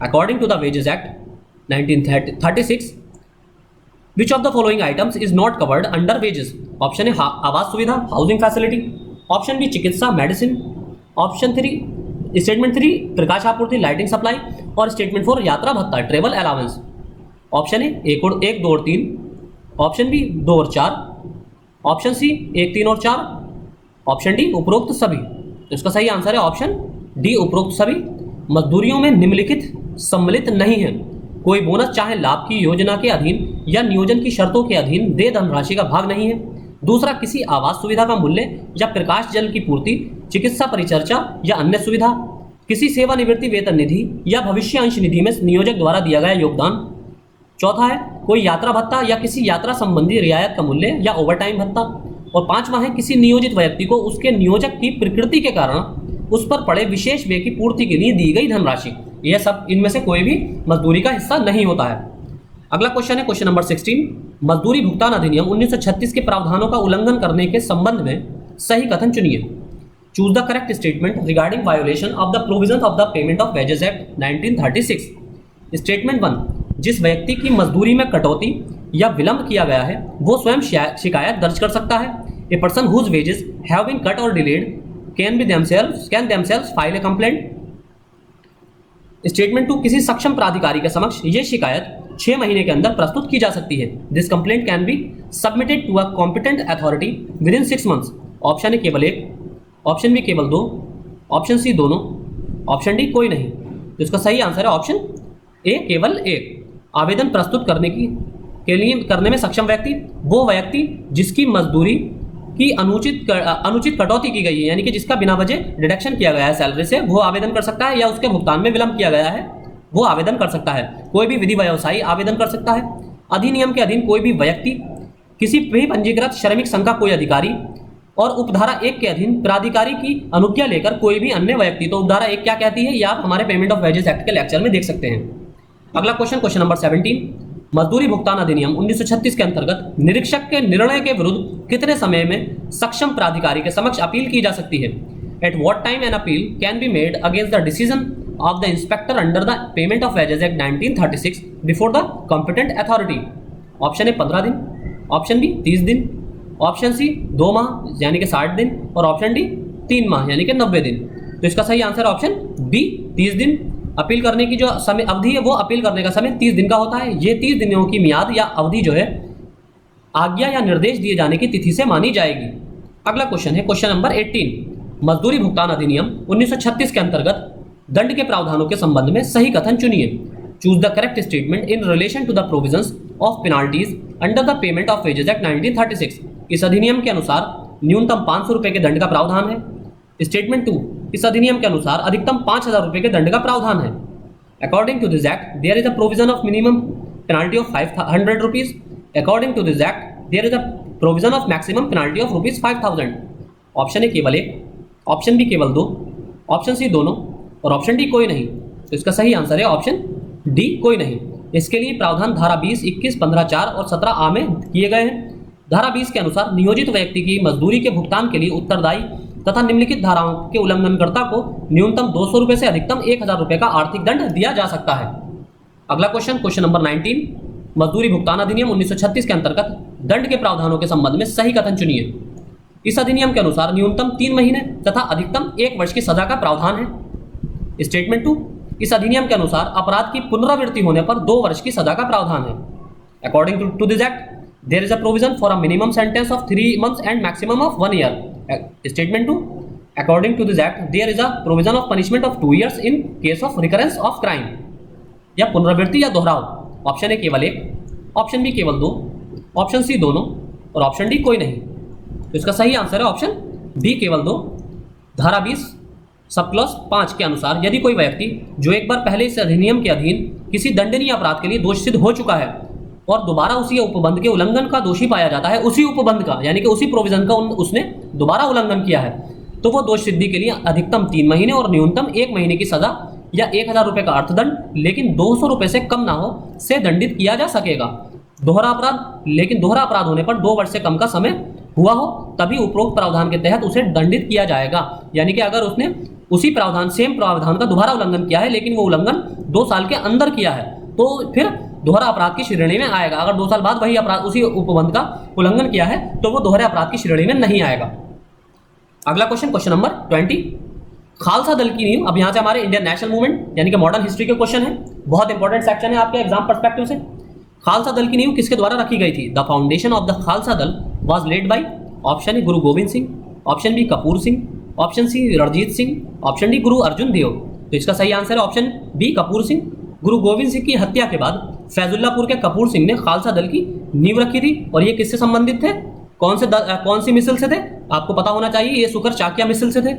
According to the wages act 1936, which of the following items is not covered under wages? Option A आवास सुविधा, हाउसिंग फैसिलिटी, ऑप्शन बी चिकित्सा मेडिसिन, ऑप्शन 3 स्टेटमेंट 3 प्रकाश आपूर्ति लाइटिंग सप्लाई और स्टेटमेंट 4 यात्रा भत्ता ट्रेवल अलाउंस। ऑप्शन ए 1, 2 और 3, option B 2 और 4, ऑप्शन सी 1, 3 और 4, ऑप्शन डी उपरोक्त सभी। तो इसका सही आंसर है ऑप्शन डी उपरोक्त सभी। मजदूरियों में निम्नलिखित सम्मिलित नहीं है। कोई बोनस चाहे लाभ की योजना के अधीन या नियोजन की शर्तों के अधीन देय धनराशि का भाग नहीं है। दूसरा, किसी आवास सुविधा का मूल्य या प्रकाश जल की पूर्ति, चिकित्सा परिचर्चा या अन्य सुविधा, किसी सेवानिवृत्ति वेतन निधि या भविष्य अंश निधि में नियोजक द्वारा दिया गया योगदान। चौथा है कोई यात्रा भत्ता या किसी यात्रा संबंधी रियायत का मूल्य या ओवरटाइम भत्ता। और पांचवा है किसी नियोजित व्यक्ति को उसके नियोजक की प्रकृति के कारण उस पर पड़े विशेष व्यय की पूर्ति के लिए दी गई धनराशि। यह सब इनमें से कोई भी मजदूरी का हिस्सा नहीं होता है। अगला क्वेश्चन है क्वेश्चन नंबर 16। मजदूरी भुगतान अधिनियम 1936 के प्रावधानों का उल्लंघन करने के संबंध में सही कथन चुनिए। Choose the correct statement regarding violation of the provisions of the payment of wages act 1936। Statement 1, जिस व्यक्ति की मजदूरी में कटौती या विलंब किया गया है वो स्वयं शिकायत दर्ज कर सकता है। A person whose wages have been cut और delayed can themselves file a complaint. Statement 2, किसी सक्षम प्राधिकारी के समक्ष ये शिकायत 6 महीने के अंदर प्रस्तुत की जा सकती है। This complaint can be submitted to a competent authority within 6 months। Option A केवल 1, ऑप्शन बी केवल 2, ऑप्शन सी दोनों, ऑप्शन डी कोई नहीं। तो इसका सही आंसर है ऑप्शन ए केवल 1। आवेदन प्रस्तुत करने में सक्षम व्यक्ति वो व्यक्ति जिसकी मजदूरी की अनुचित कटौती की गई है, यानी कि जिसका बिना वजह डिडक्शन किया गया है सैलरी से, वो आवेदन कर सकता है, या उसके भुगतान में विलंब किया गया है वो आवेदन कर सकता है। कोई भी विधि व्यवसायी आवेदन कर सकता है। अधिनियम के अधीन कोई भी व्यक्ति, किसी भी पंजीकृत श्रमिक संघ का कोई अधिकारी और उपधारा 1 के अधीन प्राधिकारी की अनुज्ञा लेकर कोई भी अन्य व्यक्ति। तो उपधारा 1 क्या कहती है, ये आप हमारे पेमेंट ऑफ वेजेस एक्ट के लेक्चर में देख सकते हैं। अगला क्वेश्चन नंबर 17। मजदूरी भुगतान अधिनियम 1936 के अंतर्गत निरीक्षक के निर्णय के विरुद्ध कितने समय में सक्षम प्राधिकारी के समक्ष अपील की जा सकती है। At what time an appeal can be made against the decision of the inspector under the payment of wages act 1936 before the competent authority. Option A 15 दिन, ऑप्शन बी 30 दिन, ऑप्शन सी 2 माह यानी कि 60 दिन, और ऑप्शन डी 3 माह यानी कि 90 दिन। तो इसका सही आंसर ऑप्शन बी 30 दिन। अपील करने की जो समय अवधि है वो अपील करने का समय 30 दिन का होता है। ये 30 दिनों की मियाद या अवधि जो है आज्ञा या निर्देश दिए जाने की तिथि से मानी जाएगी। अगला क्वेश्चन है क्वेश्चन नंबर 18। मजदूरी भुगतान अधिनियम 1936 के अंतर्गत दंड के प्रावधानों के संबंध में सही कथन चुनिए। Choose the correct statement in relation to the provisions of penalties under the payment of wages act 1936। इस अधिनियम के अनुसार न्यूनतम 500 रुपए के दंड का प्रावधान है। स्टेटमेंट 2, इस अधिनियम के अनुसार अधिकतम 5000 रुपए के दंड का प्रावधान है। According to this act there is a provision of minimum penalty of 500 rupees. According to this act there is a provision of maximum penalty of ₹5000। Option A केवल 1, ऑप्शन बी केवल 2, ऑप्शन सी दोनों, और option D कोई नहीं। तो इसका सही answer है ऑप्शन डी कोई नहीं। इसके लिए प्रावधान धारा 20, 21, 15, 4 और 17 आ में किए गए हैं। धारा 20 के अनुसार नियोजित व्यक्ति की मजदूरी के भुगतान के लिए उत्तरदायी तथा निम्नलिखित धाराओं के उल्लंघनकर्ता को न्यूनतम 200 रुपए से अधिकतम 1000 रुपए का आर्थिक दंड दिया जा सकता है। अगला क्वेश्चन नंबर 19। मजदूरी भुगतान अधिनियम 1936 के अंतर्गत दंड के प्रावधानों के संबंध में सही कथन चुनिए। इस अधिनियम के अनुसार न्यूनतम 3 महीने तथा अधिकतम 1 वर्ष की सजा का प्रावधान है। स्टेटमेंट 2, इस अधिनियम के अनुसार अपराध की पुनरावृत्ति होने पर 2 वर्ष की सजा का प्रावधान है। According to this act there is a provision for a minimum sentence of 3 months and maximum of 1 year। Statement 2, according to this act there is a provision of punishment of 2 years in case of recurrence of crime। या पुनरावृत्ति या दोहराव। Option A केवल 1, option B केवल 2, option C दोनों, और option D कोई नहीं। तो इसका सही आंसर है ऑप्शन बी केवल 2। धारा 20 सब क्लॉज 5 के अनुसार यदि कोई व्यक्ति जो एक बार पहले इस अधिनियम के अधीन किसी दंडनीय अपराध के लिए दोषित हो चुका है और दोबारा उसी उपबंध के उल्लंघन का दोषी पाया जाता है, उसी उपबंध का यानी कि उसी प्रोविजन का उसने दोबारा उल्लंघन किया है, तो वो दोष सिद्धि के लिए अधिकतम 3 महीने और न्यूनतम 1 महीने की सजा या 1000 रुपए का अर्थदंड, लेकिन 200 रुपए से कम ना हो, से दंडित किया जा सकेगा। दोहरा अपराध होने पर 2 वर्ष से कम का समय हुआ हो तभी उपरोक्त प्रावधान के तहत उसे दंडित किया जाएगा। यानी कि अगर उसने उसी प्रावधान सेम प्रावधान का दोबारा उल्लंघन किया है लेकिन वो उल्लंघन 2 साल के अंदर किया है तो फिर दोहरा अपराध की श्रेणी में आएगा। अगर 2 साल बाद वही अपराध उसी उपबंध का उल्लंघन किया है तो वो दोहरे अपराध की श्रेणी में नहीं आएगा। अगला क्वेश्चन नंबर 20। खालसा दल की नींव, अब यहाँ से हमारे इंडियन नेशनल मूवमेंट यानी कि मॉडर्न हिस्ट्री के क्वेश्चन है, बहुत इंपॉर्टेंट सेक्शन है आपके एग्जाम पर्सपेक्टिव से। खालसा दल की नींव किसके द्वारा रखी गई थी? The foundation of the Khalsa Dal was lead by option A Guru Gobind Singh, option B Kapur Singh, option C Ranjit Singh, option D Guru Arjan देव। तो इसका सही आंसर है ऑप्शन बी कपूर सिंह। गुरु गोविंद सिंह की हत्या के बाद फैजुल्लापुर के कपूर सिंह ने खालसा दल की नींव रखी थी और ये किससे संबंधित थे? कौन सी मिसल से थे? आपको पता होना चाहिए, ये शुकर चाकिया मिसल से थे।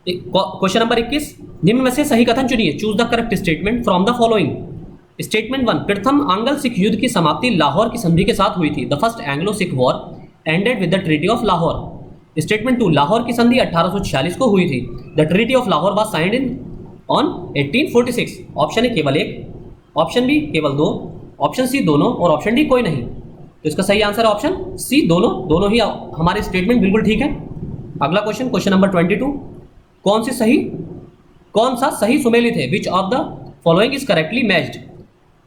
क्वेश्चन नंबर 21, निम्न में से सही कथन चुनिए। Choose the correct statement from the following. Statement 1, प्रथम आंग्ल सिख युद्ध की समाप्ति लाहौर की संधि के साथ हुई थी। The first Anglo Sikh war ended with the treaty of Lahore. Statement 2, Lahore की संधि 1846 को हुई थी। The treaty of Lahore was signed in on 1846। Option A केवल एक, ऑप्शन बी केवल दो, ऑप्शन सी दोनों और ऑप्शन डी कोई नहीं। तो इसका सही आंसर है ऑप्शन सी दोनों ही हमारे स्टेटमेंट बिल्कुल ठीक है। अगला क्वेश्चन, क्वेश्चन नंबर 22, कौन सा सही सुमेलित है? Which of the following is correctly matched?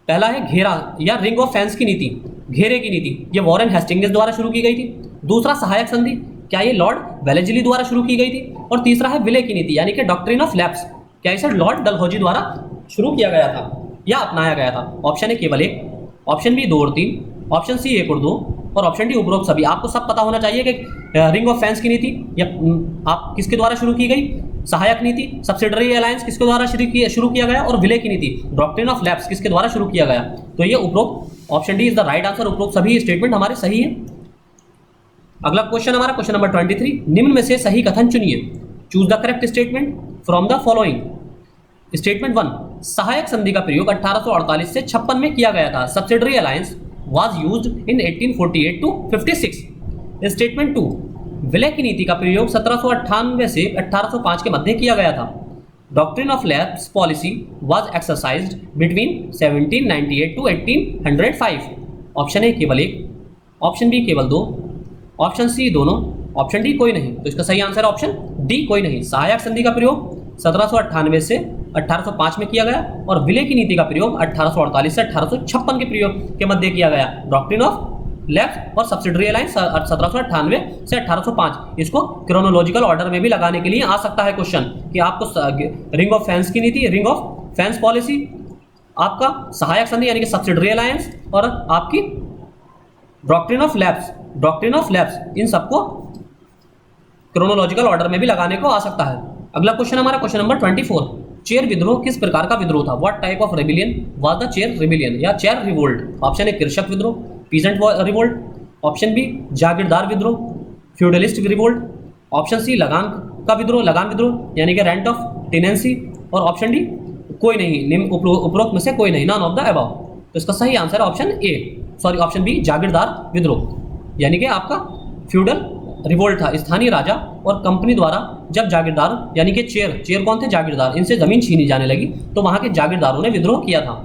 पहला है घेरा या रिंग ऑफ फेंस की नीति, घेरे की नीति, ये वॉरेन हेस्टिंग्स द्वारा शुरू की गई थी। दूसरा सहायक संधि, क्या ये लॉर्ड वेलेस्ली द्वारा शुरू की गई थी? और तीसरा है विले की नीति यानी कि डॉक्ट्रिन ऑफ लैप्स, क्या इसे लॉर्ड डलहौजी द्वारा शुरू किया गया था या अपनाया गया था? ऑप्शन ए केवल एक, ऑप्शन बी 2 और 3, ऑप्शन सी 1 और 2 और ऑप्शन डी उपरोक्त सभी। आपको सब पता होना चाहिए कि रिंग ऑफ फेंस की नीति या आप किसके द्वारा शुरू की गई, सहायक नीति, सब्सिडरी अलायंस किसके द्वारा शुरू किया गया, और विले की नीति डॉक्ट्रिन ऑफ लैप्स किसके द्वारा शुरू किया गया। तो ये उपरोक्त option D is the right answer. उपरोक्त सभी स्टेटमेंट हमारे सही है। अगला क्वेश्चन हमारा क्वेश्चन नंबर 23, निम्न में से सही कथन चुनिए। Choose the correct statement from the following. Statement 1, सहायक संधि का प्रयोग 1848 से 56 में किया गया था। Subsidiary alliance was used in 1848 to 56। Statement 2, विले की नीति का प्रयोग 1798 से 1805 के मध्य किया गया था। Doctrine of lapse policy was exercised between 1798 to 1805। Option A केवल एक, ऑप्शन बी केवल दो, ऑप्शन सी दोनों, ऑप्शन डी कोई नहीं। तो इसका सही आंसर है ऑप्शन डी कोई नहीं। सहायक संधि का प्रयोग 1798 से 1805 में किया गया और विले की नीति का प्रयोग 1848 से 1856 के प्रयोग के मध्य किया गया। डॉक्ट्रिन ऑफ लैप्स और सब्सिडरी अलायंस 1798 से 1805। इसको क्रोनोलॉजिकल ऑर्डर में भी लगाने के लिए आ सकता है क्वेश्चन कि आपको रिंग ऑफ फेंस की नीति, रिंग ऑफ फेंस पॉलिसी, आपका सहायक संधि यानी कि सब्सिडरी अलायंस और आपकी डॉक्ट्रिन ऑफ लैप्स इन सबको क्रोनोलॉजिकल ऑर्डर में भी लगाने को आ सकता है। अगला क्वेश्चन हमारा क्वेश्चन नंबर 24, चेर विद्रोह किस प्रकार का विद्रोह था? What type of rebellion was the Chero rebellion या चेर रिवोल्ट? ऑप्शन ए कृषक विद्रोह, पीजेंट रिवोल्ट, ऑप्शन बी जागीरदार विद्रोह, फ्यूडलिस्ट रिवोल्ट, ऑप्शन सी लगान विद्रोह यानी कि रेंट ऑफ टेनेंसी, और ऑप्शन डी कोई नहीं, निम्न उपरोक्त में से कोई नहीं, नॉन ऑफ द अबव। तो इसका सही आंसर है ऑप्शन बी जागीरदार विद्रोह यानी कि आपका फ्यूडल रिवोल्ट था। स्थानीय राजा और कंपनी द्वारा जब जागीरदार यानी कि चेयर कौन थे? जागीरदार, इनसे जमीन छीनी जाने लगी तो वहां के जागीरदारों ने विद्रोह किया था,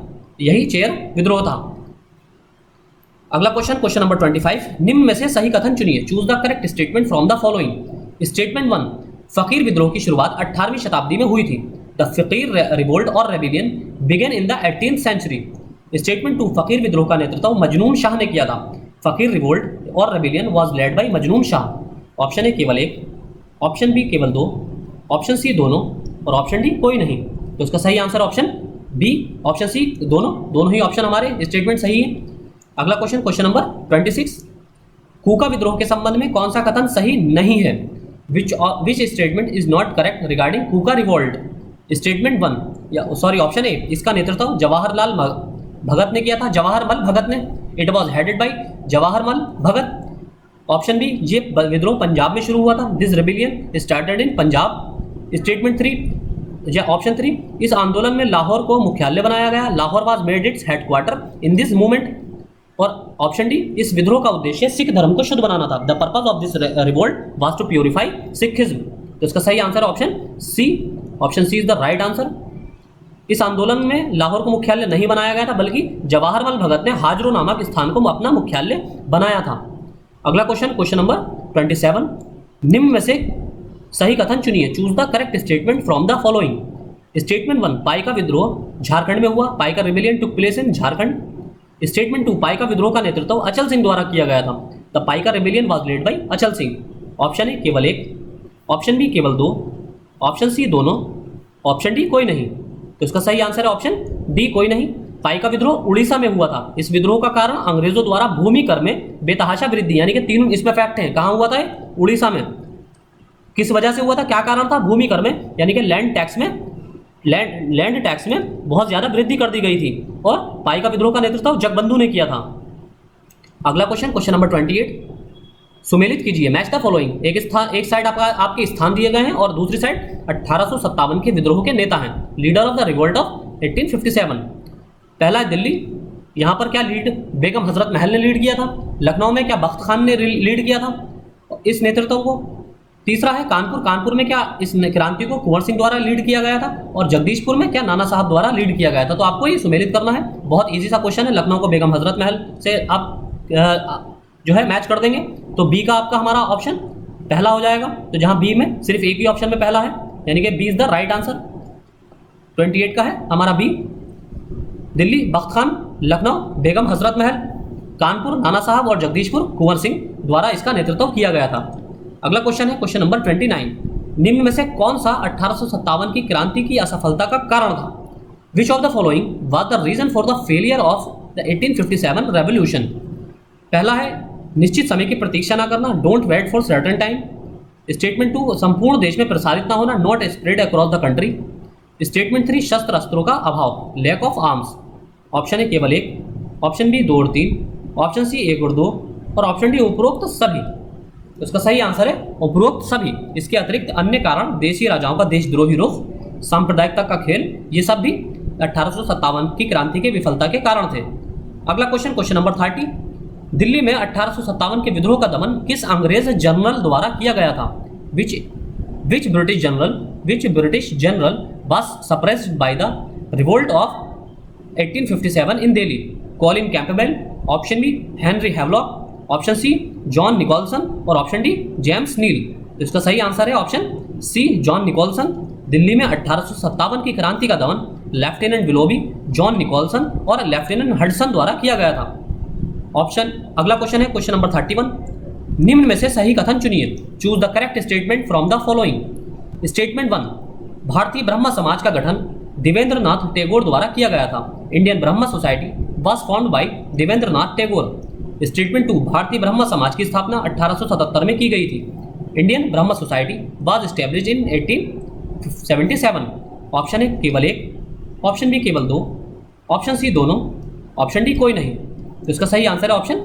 यही चेयर विद्रोह था। अगला क्वेश्चन नंबर 25, निम्न में से सही कथन चुनिए। Choose the correct statement from the following. Statement 1, फकीर विद्रोह की शुरुआत 18वीं शताब्दी में हुई थी। द फकीर रिवोल्ट और rebellion began in the 18th century. Statement 2, Fakir विद्रोह का नेतृत्व मजनून शाह ने किया था। फकीर रिवोल्ट और rebellion was lead by Majnun Shah. Option A केवल एक, ऑप्शन बी केवल दो, ऑप्शन सी दोनों और ऑप्शन डी कोई नहीं। तो इसका सही answer option B, option C दोनों ही ऑप्शन हमारे स्टेटमेंट सही है। अगला क्वेश्चन नंबर 26, कूका विद्रोह के संबंध में कौन सा कथन सही नहीं है? Which statement is not correct regarding Kuka revolt? Statement 1 option A, इसका नेतृत्व जवाहरलाल भगत ने किया था, जवाहरमल भगत ने। It was headed by Jawaharmal Bhagat. Option B, ये विद्रोह पंजाब में शुरू हुआ था। This rebellion started in Punjab. Statement 3 या ऑप्शन 3, इस आंदोलन में लाहौर को मुख्यालय बनाया गया। Lahore was made its headquarter in this movement. और ऑप्शन डी, इस विद्रोह का उद्देश्य सिख धर्म को शुद्ध बनाना था। The purpose of this revolt was to purify Sikhism. तो इसका सही answer option C is the right answer. इस आंदोलन में लाहौर को मुख्यालय नहीं बनाया गया था बल्कि जवाहरलाल भगत ने हाजरो नामक स्थान को अपना मुख्यालय बनाया था। अगला क्वेश्चन नंबर 27, निम्न में से सही कथन चुनिए। Choose the correct statement from the following. Statement 1, Paika विद्रोह झारखंड में हुआ। Paika rebellion took place in Jharkhand. Statement 2, Paika विद्रोह का नेतृत्व अचल सिंह द्वारा किया गया था। The Paika rebellion was lead by Achal Singh. Option A केवल एक, ऑप्शन बी केवल दो, ऑप्शन सी दोनों, ऑप्शन डी कोई नहीं। तो इसका सही आंसर है ऑप्शन डी कोई नहीं। पाइका विद्रोह उड़ीसा में हुआ था। इस विद्रोह का कारण अंग्रेजों द्वारा भूमि कर में बेतहाशा वृद्धि, यानी कि तीनों इसमें फैक्ट हैं। कहाँ हुआ था? उड़ीसा में। किस वजह से हुआ था? क्या कारण था? भूमि कर में यानी कि लैंड टैक्स में लैंड टैक्स में बहुत ज़्यादा वृद्धि कर दी गई थी और पाइका विद्रोह का नेतृत्व जगबंधु ने किया था। अगला क्वेश्चन नंबर 28, सुमेलित कीजिए, मैच द फॉलोइंग। एक साइड आपके स्थान दिए गए हैं और दूसरी साइड 1857 के विद्रोह के नेता हैं। Leader of the revolt of 1857, पहला है दिल्ली, यहाँ पर क्या लीड बेगम हजरत महल ने लीड किया था। लखनऊ में क्या बख्त खान ने लीड किया था इस नेतृत्व को। तीसरा है कानपुर में क्या इस क्रांति को कुंवर सिंह द्वारा लीड किया गया था। और जगदीशपुर में क्या नाना साहब द्वारा लीड किया गया था। तो आपको ये सुमेलित करना है, बहुत ईजी सा क्वेश्चन है। लखनऊ को बेगम हजरत महल से आप जो है मैच कर देंगे तो बी का आपका हमारा ऑप्शन पहला हो जाएगा। तो जहां बी में सिर्फ एक ही ऑप्शन में पहला है, यानी कि B is the right answer. 28 का है हमारा बी। दिल्ली बख्त खान, लखनऊ बेगम हजरत महल, कानपुर नाना साहब और जगदीशपुर कुंवर सिंह द्वारा इसका नेतृत्व किया गया था। अगला क्वेश्चन है क्वेश्चन नंबर 29, निम्न में से कौन सा 1857 की क्रांति की असफलता का कारण था। Which of the following was the reason for the failure of the 1857 revolution. पहला है निश्चित समय की प्रतीक्षा ना करना, don't wait for certain time. Statement 2, संपूर्ण देश में प्रसारित ना होना, not spread across the country. Statement 3, शस्त्र अस्त्रों का अभाव, लैक ऑफ आर्म्स। ऑप्शन है केवल एक, ऑप्शन बी 2 और 3, ऑप्शन सी 1 और 2 और ऑप्शन डी उपरोक्त सभी। तो इसका सही आंसर है उपरोक्त सभी। इसके अतिरिक्त अन्य कारण देशी राजाओं का देशद्रोही रुख, सांप्रदायिकता का खेल, ये सब भी 1857 की क्रांति के विफलता के कारण थे। अगला क्वेश्चन नंबर 30, दिल्ली में 1857 के विद्रोह का दमन किस अंग्रेज जनरल द्वारा किया गया था। Which British general was suppressed by the revolt of 1857 in Delhi। Colin Campbell, option B Henry Havelock, option C John Nicholson और ऑप्शन डी जेम्स नील। तो इसका सही आंसर है option C John Nicholson. Delhi में 1857 की क्रांति का दमन लेफ्टिनेंट विलोबी, जॉन निकोलसन और लेफ्टिनेंट हडसन द्वारा किया गया था। अगला क्वेश्चन है क्वेश्चन नंबर 31, निम्न में से सही कथन चुनिए, choose the correct statement from the following. Statement 1, भारतीय ब्रह्म समाज का गठन देवेंद्र नाथ टैगोर द्वारा किया गया था। Indian Brahma society was formed by Devendra Nath Tagore. Statement 2, भारतीय ब्रह्म समाज की स्थापना 1877 में की गई थी। Indian Brahma society was established in 1877। Option है केवल एक, ऑप्शन बी केवल 2, ऑप्शन सी दोनों, ऑप्शन डी कोई नहीं। तो इसका सही आंसर है ऑप्शन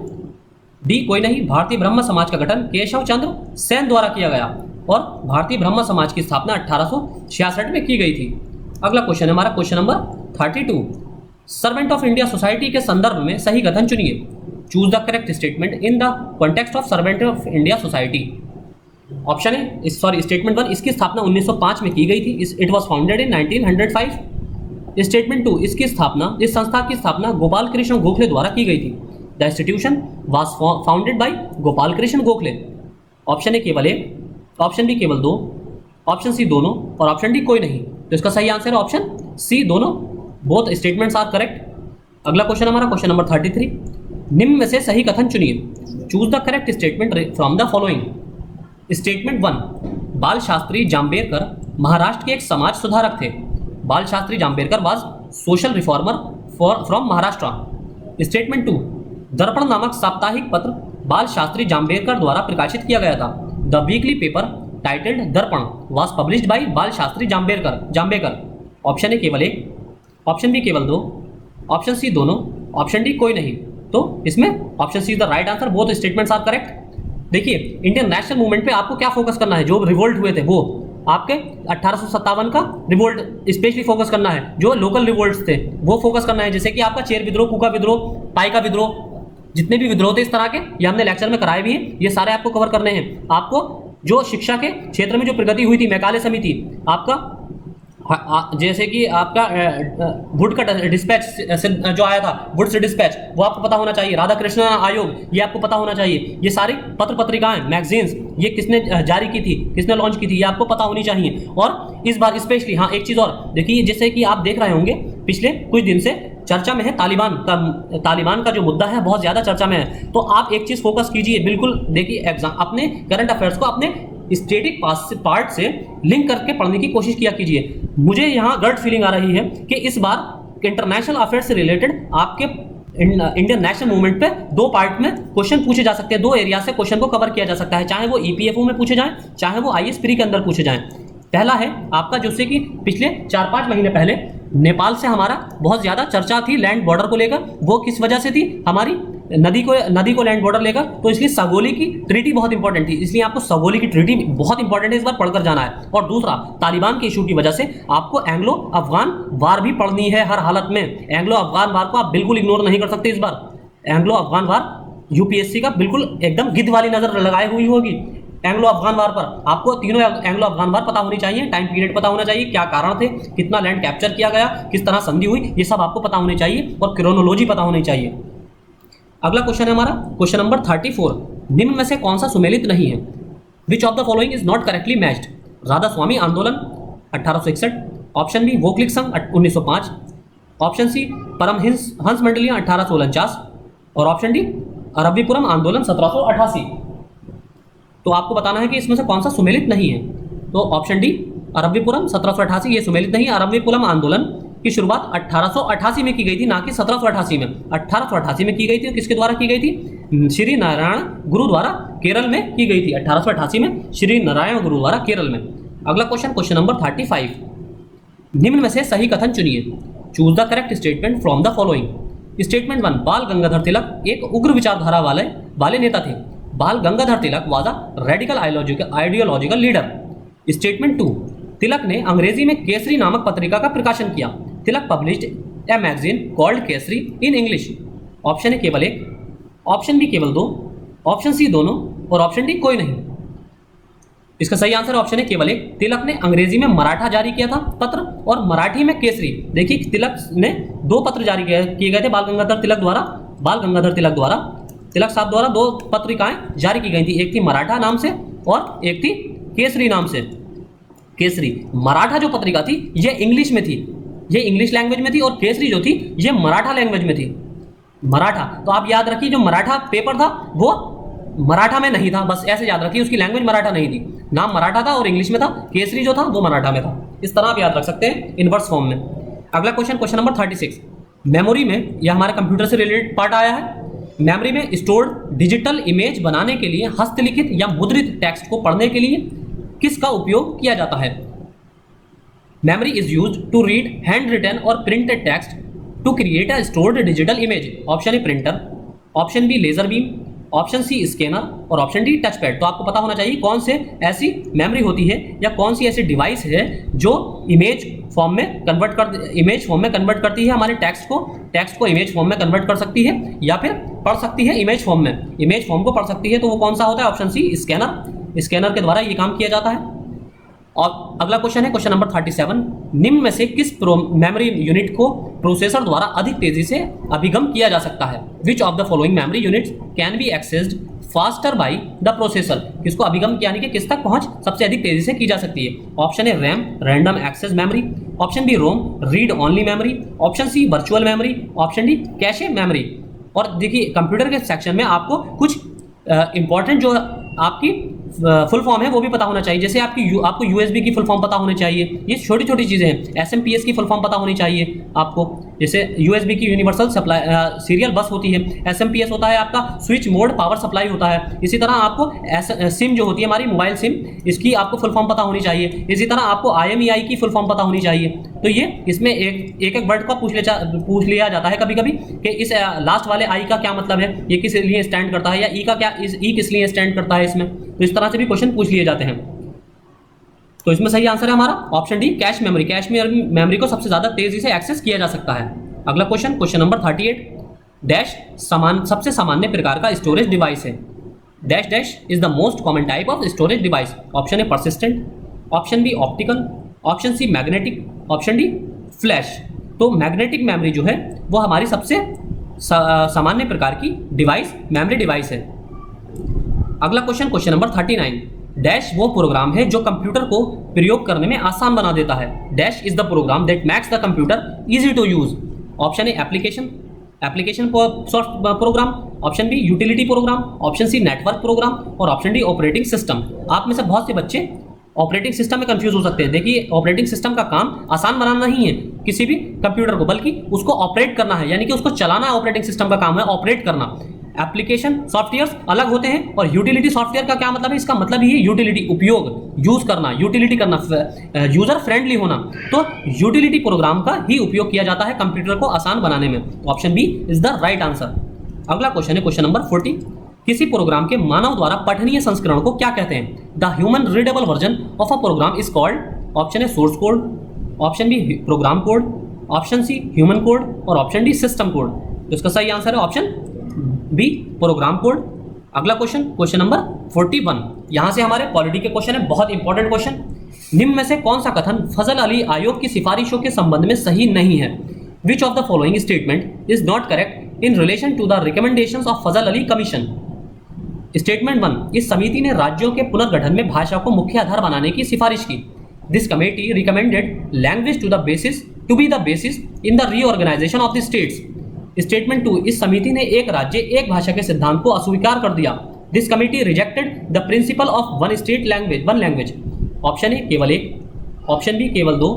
डी कोई नहीं। भारतीय ब्रह्म समाज का गठन केशव चंद्र सेन द्वारा किया गया और भारतीय ब्रह्म समाज की स्थापना 1866 में की गई थी। अगला क्वेश्चन है हमारा question number 32, servant of India society के संदर्भ में सही कथन चुनिए, choose the correct statement in the context of servant of India society. Option है स्टेटमेंट 1, इसकी स्थापना 1905 में की गई थी। It was founded in 1905। Statement 2, इस संस्था की स्थापना गोपाल कृष्ण गोखले द्वारा की गई थी। The institution was founded by Gopal Krishna Gokhale. Option है केवल एक, ऑप्शन बी केवल 2, ऑप्शन सी दोनों और ऑप्शन डी कोई नहीं। तो इसका सही आंसर है ऑप्शन सी दोनों। Both statements are correct. अगला क्वेश्चन हमारा क्वेश्चन नंबर 33, निम्न में से सही कथन चुनिए, choose the correct statement from the following. Statement 1, Bal Shastri जाम्बेडकर Maharashtra के एक समाज सुधारक थे। Bal Shastri Jambhekar was social reformer from Maharashtra. Statement 2, Darpan नामक साप्ताहिक पत्र बाल शास्त्री जाम्बेडकर द्वारा प्रकाशित किया गया था। द वीकली पेपर टाइटल्ड दर्पण वाज पब्लिश्ड बाय बाल शास्त्री जाम्बेडकर। ऑप्शन है केवल एक, ऑप्शन बी केवल 2, ऑप्शन सी दोनों, ऑप्शन डी कोई नहीं। तो इसमें option C is the right answer. Both statements are correct. देखिए, इंडियन नेशनल मूवमेंट पे आपको क्या फोकस करना है, जो रिवोल्ट हुए थे वो आपके 1857 का रिवोल्ट स्पेशली फोकस करना है। जो लोकल रिवोल्ट्स थे वो फोकस करना है, जैसे कि आपका चेर विद्रोह, कुका विद्रोह, पाइका विद्रोह, जितने भी विद्रोह थे इस तरह के, ये हमने लेक्चर में कराए भी हैं। ये सारे आपको कवर करने हैं। आपको जो शिक्षा के क्षेत्र में जो प्रगति हुई थी, मैकाले समिति, आपका जैसे कि आपका वुड का डिस्पैच जो आया था, वुड्स डिस्पैच, वो आपको पता होना चाहिए। राधा कृष्ण आयोग, ये आपको पता होना चाहिए। ये सारी पत्र पत्रिकाएं, मैगजीन्स, ये किसने जारी की थी, किसने लॉन्च की थी, ये आपको पता होनी चाहिए। और इस बार स्पेशली हाँ एक चीज़ और देखिए, जैसे कि आप देख रहे होंगे पिछले कुछ दिन से चर्चा में है तालिबान का जो मुद्दा है बहुत ज़्यादा चर्चा में है। तो आप एक चीज़ फोकस कीजिए, बिल्कुल देखिए एग्जाम अपने करंट अफेयर्स को अपने स्टैटिक पार्ट से लिंक करके पढ़ने की कोशिश किया कीजिए। मुझे यहाँ गट फीलिंग आ रही है कि इस बार इंटरनेशनल अफेयर्स से रिलेटेड आपके इंडियन नेशनल मूवमेंट पे 2 पार्ट में क्वेश्चन पूछे जा सकते हैं। 2 एरिया से क्वेश्चन को कवर किया जा सकता है, चाहे वो ईपीएफओ में पूछे जाएं, चाहे वो आईएएस प्री के अंदर पूछे जाएं। पहला है आपका जैसे कि पिछले 4-5 महीने पहले नेपाल से हमारा बहुत ज़्यादा चर्चा थी लैंड बॉर्डर को लेकर, वो किस वजह से थी, हमारी नदी को लैंड बॉर्डर लेकर, तो इसलिए सगोली की ट्रीटी बहुत इंपॉर्टेंट थी, इसलिए आपको सगोली की ट्रीटी बहुत इंपॉर्टेंट है, इस बार पढ़कर जाना है। और दूसरा, तालिबान के इशू की वजह से आपको एंग्लो अफगान वार भी पढ़नी है हर हालत में। एंग्लो अफगान वार को आप बिल्कुल इग्नोर नहीं कर सकते इस बार। एंग्लो अफगान वार यूपीएससी का बिल्कुल एकदम गिद्ध वाली नजर लगाए हुई होगी एंग्लो अफगान वार पर। आपको तीनों एंग्लो अफगान वार पता होनी चाहिए, टाइम पीरियड पता होना चाहिए, क्या कारण थे, कितना लैंड कैप्चर किया गया, किस तरह संधि हुई, ये सब आपको पता होने चाहिए और क्रोनोलॉजी पता होनी चाहिए। अगला क्वेश्चन है हमारा क्वेश्चन नंबर 34। निम्न में से कौन सा सुमेलित नहीं है? Which of the following is not correctly matched? Radha Swami आंदोलन 1861, ऑप्शन बी वोकलिक संघ 1905, ऑप्शन सी परमहंस मंडलियां 1849 और ऑप्शन डी अरब्बीपुरम आंदोलन 1788। तो आपको बताना है कि इसमें से कौन सा सुमेलित नहीं है। तो ऑप्शन डी अरब्बीपुरम 1788 ये सुमेलित नहीं है। अरब्बीपुरम आंदोलन की शुरुआत 1888 में की गई थी, ना कि 1788 में। 1888 में की गई थी, किसके द्वारा की गई थी? श्री नारायण गुरु द्वारा केरल में की गई थी। 1888 में श्री नारायण गुरु द्वारा केरल में। अगला क्वेश्चन, क्वेश्चन नंबर 35। निम्न में से सही कथन चुनिए। Choose the correct statement from the following. Statement 1, बाल गंगाधर तिलक एक उग्र विचारधारा वाले नेता थे। Bal Gangadhar Tilak was a radical ideological leader. Statement 2, Tilak ने अंग्रेजी में केसरी नामक पत्रिका का प्रकाशन किया। Tilak published a magazine called Kesari in English. Option A केवल एक, ऑप्शन बी केवल 2, ऑप्शन सी दोनों और ऑप्शन डी कोई नहीं। इसका सही आंसर ऑप्शन है केवल एक। तिलक ने अंग्रेजी में मराठा जारी किया था पत्र और मराठी में केसरी। देखिए तिलक ने 2 पत्र जारी किए गए थे बाल गंगाधर तिलक द्वारा तिलक साहब द्वारा 2 पत्रिकाएं जारी की गई थी। एक थी मराठा नाम से और एक थी केसरी नाम से। केसरी मराठा जो पत्रिका थी ये इंग्लिश में थी, ये इंग्लिश लैंग्वेज में थी, और केसरी जो थी ये मराठा लैंग्वेज में थी। मराठा, तो आप याद रखिए जो मराठा पेपर था वो मराठा में नहीं था, बस ऐसे याद रखिए, उसकी लैंग्वेज मराठा नहीं थी, नाम मराठा था और इंग्लिश में था। केसरी जो था वो मराठा में था। इस तरह आप याद रख सकते हैं इनवर्स फॉर्म में। अगला क्वेश्चन, क्वेश्चन नंबर 36। मेमोरी में, यह हमारे कंप्यूटर से रिलेटेड पार्ट आया है। मेमोरी में स्टोर्ड डिजिटल इमेज बनाने के लिए हस्तलिखित या मुद्रित टेक्स्ट को पढ़ने के लिए किसका उपयोग किया जाता है? Memory is used to read handwritten और printed text to create a stored digital image. Option A printer, option B laser beam, option C scanner और ऑप्शन डी टच पैड। तो आपको पता होना चाहिए कौन से ऐसी मेमोरी होती है या कौन सी ऐसी डिवाइस है जो इमेज फॉर्म में कन्वर्ट करती है हमारे टेक्स्ट को इमेज फॉर्म में कन्वर्ट कर सकती है या फिर पढ़ सकती है इमेज फॉर्म को पढ़ सकती है। तो वो कौन सा होता है? ऑप्शन सी स्कैनर के द्वारा ये काम किया जाता है। और अगला क्वेश्चन है क्वेश्चन नंबर 37। निम्न में से किस मेमोरी यूनिट को प्रोसेसर द्वारा अधिक तेजी से अभिगम किया जा सकता है? Which of the following memory units can be accessed faster by the processor? किसको अभिगम यानी कि किस तक पहुंच सबसे अधिक तेजी से की जा सकती है? Option A RAM random access memory, option B ROM read only memory, option C virtual memory, option D cache memory. और देखिए कंप्यूटर के सेक्शन में आपको कुछ इंपॉर्टेंट जो आपकी फुल फॉर्म है वो भी पता होना चाहिए। जैसे आपको यूएसबी की फुल फॉर्म पता होनी चाहिए, ये छोटी छोटी चीज़ें हैं। एसएमपीएस की फुल फॉर्म पता होनी चाहिए आपको। जैसे यूएसबी की यूनिवर्सल सप्लाई सीरियल बस होती है, एसएमपीएस होता है आपका स्विच मोड पावर सप्लाई होता है। इसी तरह आपको सिम जो होती है हमारी मोबाइल सिम, इसकी आपको फुल फॉर्म पता होनी चाहिए। इसी तरह आपको IMEI की फुल फॉर्म पता होनी चाहिए। तो ये इसमें एक वर्ड का पूछ लिया जाता है कभी कभी कि इस लास्ट वाले आई का क्या मतलब है, ये किस लिए स्टैंड करता है, या ई का क्या ई किस लिए स्टैंड करता है इसमें। तो इस तरह से भी क्वेश्चन पूछ लिए जाते हैं। तो इसमें सही आंसर है हमारा option D cache memory. Cache memory को सबसे ज्यादा तेजी से एक्सेस किया जा सकता है। अगला क्वेश्चन, क्वेश्चन नंबर 38। डैश सबसे सामान्य प्रकार का स्टोरेज डिवाइस है। Dash dash is the most common type of storage device. Option A persistent, option B optical, option C magnetic, option D flash. तो मैग्नेटिक मेमोरी जो है वो हमारी सबसे सामान्य प्रकार की मेमोरी डिवाइस है। अगला क्वेश्चन, क्वेश्चन नंबर 39। डैश वो प्रोग्राम है जो कंप्यूटर को प्रयोग करने में आसान बना देता है। Dash is the program that makes the computer easy to use. Option A application program, option B utility program, option C network program और ऑप्शन डी ऑपरेटिंग सिस्टम। आप में से बहुत से बच्चे ऑपरेटिंग सिस्टम में कंफ्यूज हो सकते हैं। देखिए ऑपरेटिंग सिस्टम का काम आसान बनाना नहीं है किसी भी कंप्यूटर को, बल्कि उसको ऑपरेट करना है, यानी कि उसको चलाना ऑपरेटिंग सिस्टम का काम है, ऑपरेट करना। एप्लीकेशन सॉफ्टवेयर्स अलग होते हैं और यूटिलिटी सॉफ्टवेयर का क्या मतलब है? इसका मतलब ही यूटिलिटी, उपयोग, यूज करना, यूटिलिटी करना, यूजर फ्रेंडली होना। तो यूटिलिटी प्रोग्राम का ही उपयोग किया जाता है कंप्यूटर को आसान बनाने में। Option B is the right answer. अगला क्वेश्चन है क्वेश्चन नंबर 40। किसी प्रोग्राम के मानव द्वारा पठनीय संस्करण को क्या कहते हैं? The human readable version of a program is called. Option A source code, option B program code, option C human code और ऑप्शन डी सिस्टम कोड। तो इसका सही आंसर है ऑप्शन बी प्रोग्राम कोड। अगला क्वेश्चन क्वेश्चन नंबर 41। यहां से हमारे polity के क्वेश्चन है, बहुत इंपॉर्टेंट क्वेश्चन। निम्न में से कौन सा कथन फजल अली आयोग की सिफारिशों के संबंध में सही नहीं है? Which of the following statement is not correct in relation to the recommendations of Fazl Ali commission? Statement 1, इस समिति ने राज्यों के पुनर्गठन में भाषा को मुख्य आधार बनाने की सिफारिश की। This committee recommended language to be the basis in the reorganisation of the states. Statement 2, इस समिति ने एक राज्य एक भाषा के सिद्धांत को अस्वीकार कर दिया। This committee rejected the principle of one state language one language. Option A केवल एक, ऑप्शन बी केवल दो,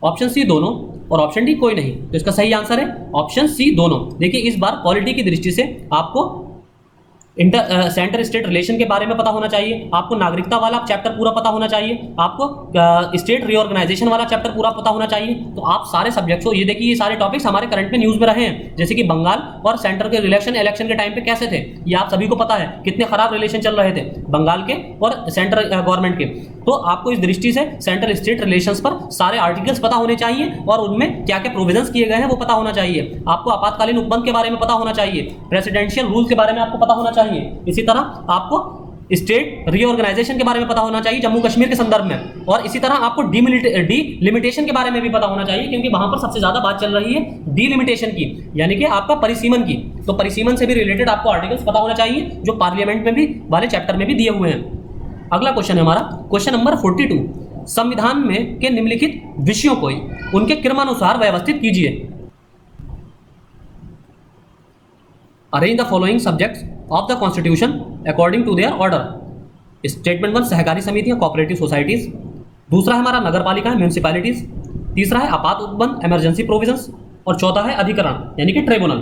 ऑप्शन सी दोनों और ऑप्शन डी कोई नहीं। तो इसका सही आंसर है ऑप्शन सी दोनों। देखिए इस बार पॉलिटी की दृष्टि से आपको सेंटर स्टेट रिलेशन के बारे में पता होना चाहिए, आपको नागरिकता वाला चैप्टर पूरा पता होना चाहिए, आपको स्टेट रीऑर्गेनाइजेशन वाला चैप्टर पूरा पता होना चाहिए। तो आप सारे सब्जेक्ट्स को, ये देखिए ये सारे टॉपिक्स हमारे करंट में न्यूज में रहे हैं, जैसे कि बंगाल और सेंटर के रिलेशन इलेक्शन के टाइम पे कैसे थे, ये आप सभी को पता है, कितने खराब रिलेशन चल रहे थे बंगाल के और सेंट्रल गवर्नमेंट के। तो आपको इस दृष्टि से सेंट्रल स्टेट रिलेशंस पर सारे आर्टिकल्स पता होने चाहिए और उनमें क्या क्या प्रोविजंस किए गए हैं वो पता होना चाहिए। आपको आपातकालीन उपबंध के बारे में पता होना चाहिए, प्रेसिडेंशियल रूल के बारे में आपको पता होना चाहिए। इसी तरह आपको स्टेट रीऑर्गेनाइजेशन के बारे में पता होना चाहिए जम्मू कश्मीर के संदर्भ में, और इसी तरह आपको डीलिमिटेशन के बारे में भी पता होना चाहिए, क्योंकि वहां पर सबसे ज्यादा बात चल रही है डीलिमिटेशन की, यानी कि आपका परिसीमन की। तो परिसीमन से भी रिलेटेड आपको आर्टिकल्स पता होना चाहिए जो पार्लियामेंट में भी वाले चैप्टर में भी दिए हुए हैं। अगला क्वेश्चन है हमारा क्वेश्चन नंबर 42। संविधान में के निम्नलिखित विषयों को उनके क्रमानुसार व्यवस्थित कीजिए। Arrange the following subjects of the constitution according to their order. Statement 1, सहकारी समितियां कोऑपरेटिव सोसाइटीज। दूसरा है हमारा नगर पालिका म्यूनिसिपैलिटीज। तीसरा है आपात उपबंध इमरजेंसी प्रोविजंस। और चौथा है अधिकरण यानी कि ट्रिब्यूनल।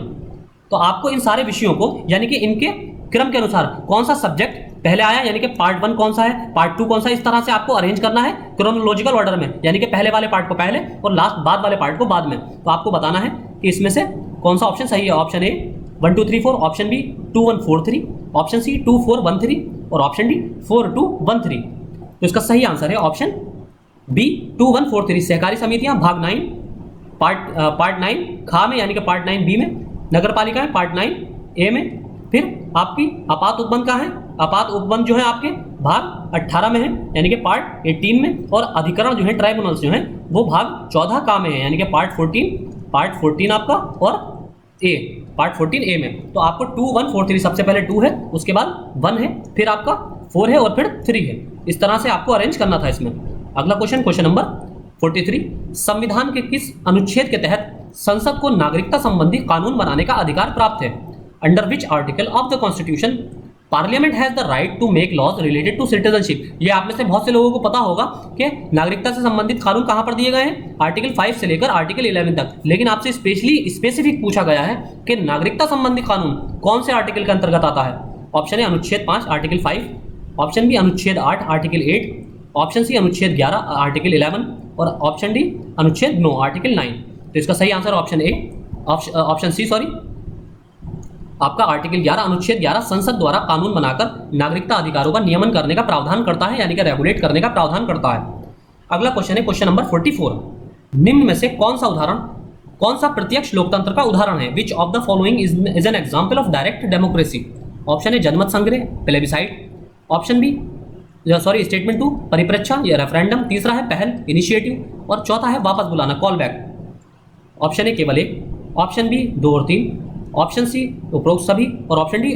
तो आपको इन सारे विषयों को यानी कि इनके क्रम के अनुसार कौन सा सब्जेक्ट पहले आया, यानी कि पार्ट 1 कौन सा है, पार्ट 2 कौन सा, इस तरह से आपको अरेंज करना है क्रोनोलॉजिकल ऑर्डर में, यानी कि पहले वाले पार्ट को पहले और लास्ट बाद वाले पार्ट को बाद में। तो आपको बताना है कि इसमें से कौन सा ऑप्शन सही है। Option A 1 2 3 4, option B 2 1 4 3, option C 2 4 1 3 और ऑप्शन डी 4 2 1 3। तो इसका सही आंसर है ऑप्शन बी 2 1 4 3। सहकारी समितियां भाग 9 पार्ट 9 खा में, यानी कि पार्ट 9 बी में, नगर पालिका है पार्ट 9 ए में, फिर आपकी आपात उपबंध का है, आपात उपबंध जो है आपके भाग 18 में है यानी कि पार्ट 18 में, और अधिकरण जो है ट्राइब्यूनल्स जो है वो भाग 14 का में है यानी कि पार्ट 14 आपका और ए पार्ट 14 ए में। तो आपको 2 1 4 3 सबसे पहले 2 है, उसके बाद 1 है, फिर आपका 4 है और फिर 3 है। इस तरह से आपको अरेंज करना था इसमें। अगला क्वेश्चन क्वेश्चन नंबर 43। संविधान के किस अनुच्छेद के तहत संसद को नागरिकता संबंधी कानून बनाने का अधिकार प्राप्त है? Under which article of the constitution parliament has the right to make laws related to citizenship. ये आप में से बहुत से लोगों को पता होगा कि नागरिकता से संबंधित कानून कहां पर दिए गए हैं, आर्टिकल 5 से लेकर आर्टिकल 11 तक। लेकिन आपसे स्पेसिफिक पूछा गया है कि नागरिकता संबंधी कानून कौन से आर्टिकल के अंतर्गत आता है। ऑप्शन ए अनुच्छेद 5 आर्टिकल 5, ऑप्शन बी अनुच्छेद 8 आर्टिकल 8, ऑप्शन सी अनुच्छेद 11 आर्टिकल 11 और ऑप्शन डी अनुच्छेद 9 आर्टिकल 9। तो इसका सही answer option A option C sorry आपका आर्टिकल 11 अनुच्छेद 11 संसद द्वारा कानून बनाकर नागरिकता अधिकारों का नियमन करने का प्रावधान करता है, यानी कि रेगुलेट करने का प्रावधान करता है। अगला क्वेश्चन है क्वेश्चन नंबर 44। निम्न में से कौन सा प्रत्यक्ष लोकतंत्र का उदाहरण है? Which of the following is an example of direct democracy? Option A जनमत संग्रह प्लेबिसाइट, ऑप्शन बी स्टेटमेंट 2 परिप्रेक्षा या रेफरेंडम, तीसरा है पहल इनिशिएटिव और चौथा है वापस बुलाना कॉल बैक। ऑप्शन ए केवल 1, ऑप्शन बी 2 और 3, ऑप्शन सी उपरोक्त सभी और ऑप्शन डी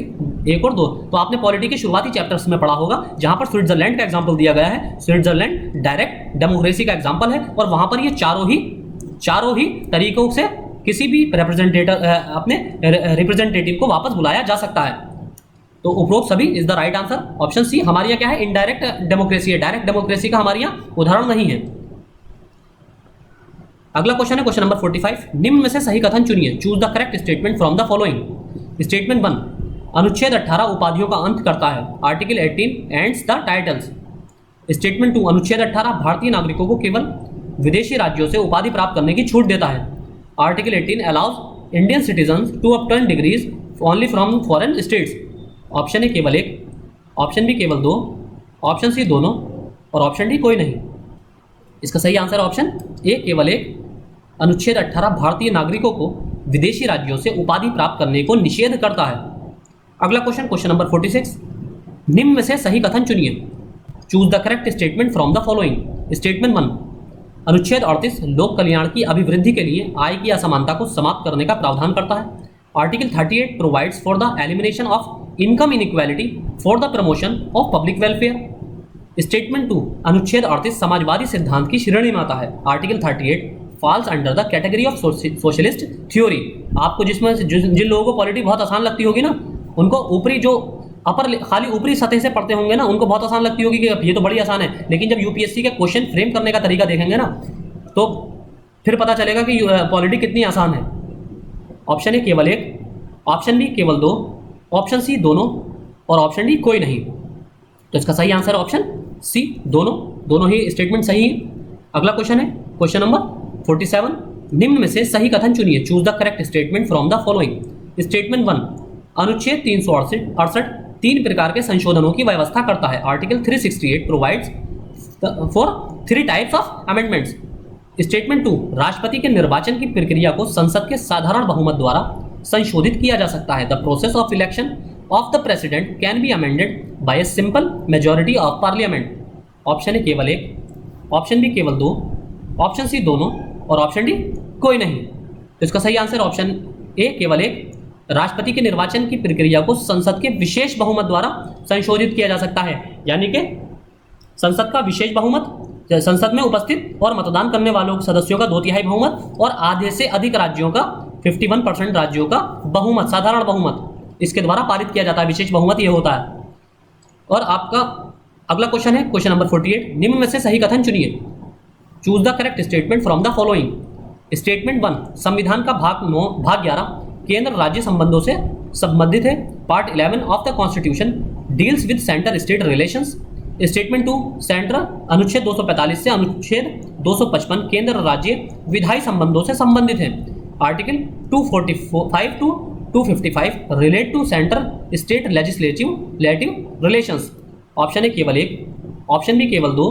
1 और 2। तो आपने पॉलिटी के शुरुआती चैप्टर्स में पढ़ा होगा जहां पर स्विट्जरलैंड का एग्जांपल दिया गया है। स्विट्जरलैंड डायरेक्ट डेमोक्रेसी का एग्जांपल है और वहां पर ये चारों ही तरीकों से किसी भी रिप्रेजेंटेटिव को वापस बुलाया जा सकता है। तो उपरोक्त सभी is the right answer. Option C हमारे यहाँ क्या है, इनडायरेक्ट डेमोक्रेसी है, डायरेक्ट डेमोक्रेसी का हमारे यहाँ उदाहरण नहीं है। अगला क्वेश्चन है क्वेश्चन नंबर 45। निम्न में से सही कथन चुनिए। Choose the correct statement from the following. Statement 1, अनुच्छेद 18 उपाधियों का अंत करता है। Article 18 ends the titles. Statement 2 अनुच्छेद 18 भारतीय नागरिकों को केवल विदेशी राज्यों से उपाधि प्राप्त करने की छूट देता है। Article 18 allows Indian citizens to obtain degrees only from foreign states. Option A केवल एक, ऑप्शन बी केवल दो, ऑप्शन सी दोनों और ऑप्शन डी कोई नहीं। इसका सही आंसर ऑप्शन ए केवल एक। अनुच्छेद 18 भारतीय नागरिकों को विदेशी राज्यों से उपाधि प्राप्त करने को निषेध करता है। अगला क्वेश्चन, क्वेश्चन नंबर 46, निम्न में से सही कथन चुनिए। Choose the correct statement from the following. Statement 1 अनुच्छेद 38 लोक कल्याण की अभिवृद्धि के लिए आय की असमानता को समाप्त करने का प्रावधान करता है। Article 38 provides for the elimination of income inequality for the promotion of public welfare. Statement 2 अनुच्छेद 38 समाजवादी सिद्धांत की श्रेणी में आता है। Article 38 falls under the category of socialist theory. आपको जिसमें जिन लोगों को पॉलिटी बहुत आसान लगती होगी ना, उनको ऊपरी जो खाली ऊपरी सतह से पढ़ते होंगे ना, उनको बहुत आसान लगती होगी कि ये तो बड़ी आसान है, लेकिन जब यूपीएससी के क्वेश्चन फ्रेम करने का तरीका देखेंगे ना, तो फिर पता चलेगा कि पॉलिटी कितनी आसान है। ऑप्शन ए केवल एक, ऑप्शन बी केवल दो, ऑप्शन सी दोनों और ऑप्शन डी कोई नहीं। तो इसका सही आंसर ऑप्शन सी दोनों ही स्टेटमेंट सही है। अगला क्वेश्चन है क्वेश्चन नंबर 47, निम्न में से सही कथन चुनिए। Choose the correct statement from the following. Statement 1 अनुच्छेद 368 तीन प्रकार के संशोधनों की व्यवस्था करता है। Article 368 provides for 3 types of amendments. Statement 2 राष्ट्रपति के निर्वाचन की प्रक्रिया को संसद के साधारण बहुमत द्वारा संशोधित किया जा सकता है। The process of election of the president can be amended bye a simple majority of parliament. Option A केवल एक, ऑप्शन बी केवल दो, ऑप्शन सी दोनों और ऑप्शन डी कोई नहीं। तो इसका सही आंसर ऑप्शन ए केवल एक। राष्ट्रपति के निर्वाचन की प्रक्रिया को संसद के विशेष बहुमत द्वारा संशोधित किया जा सकता है। यानी कि संसद का विशेष बहुमत, संसद में उपस्थित और मतदान करने वालों सदस्यों का 2/3 बहुमत और आधे से अधिक राज्यों का 51% राज्यों का बहुमत, साधारण बहुमत, इसके द्वारा पारित किया जाता है। विशेष बहुमत ये होता है। और आपका अगला क्वेश्चन है क्वेश्चन नंबर 48, निम्न में से सही कथन चुनिए। Choose the correct statement from the following. Statement 1 संविधान का भाग 11 केंद्र राज्य संबंधों से संबंधित है। Part 11 of the constitution deals with centre state relations. Statement 2 central अनुच्छेद 245 से अनुच्छेद 255 केंद्र राज्य विधायी संबंधों से संबंधित है। Article 245 to 255 relate to central state legislative relations. Option A केवल एक, ऑप्शन बी केवल दो,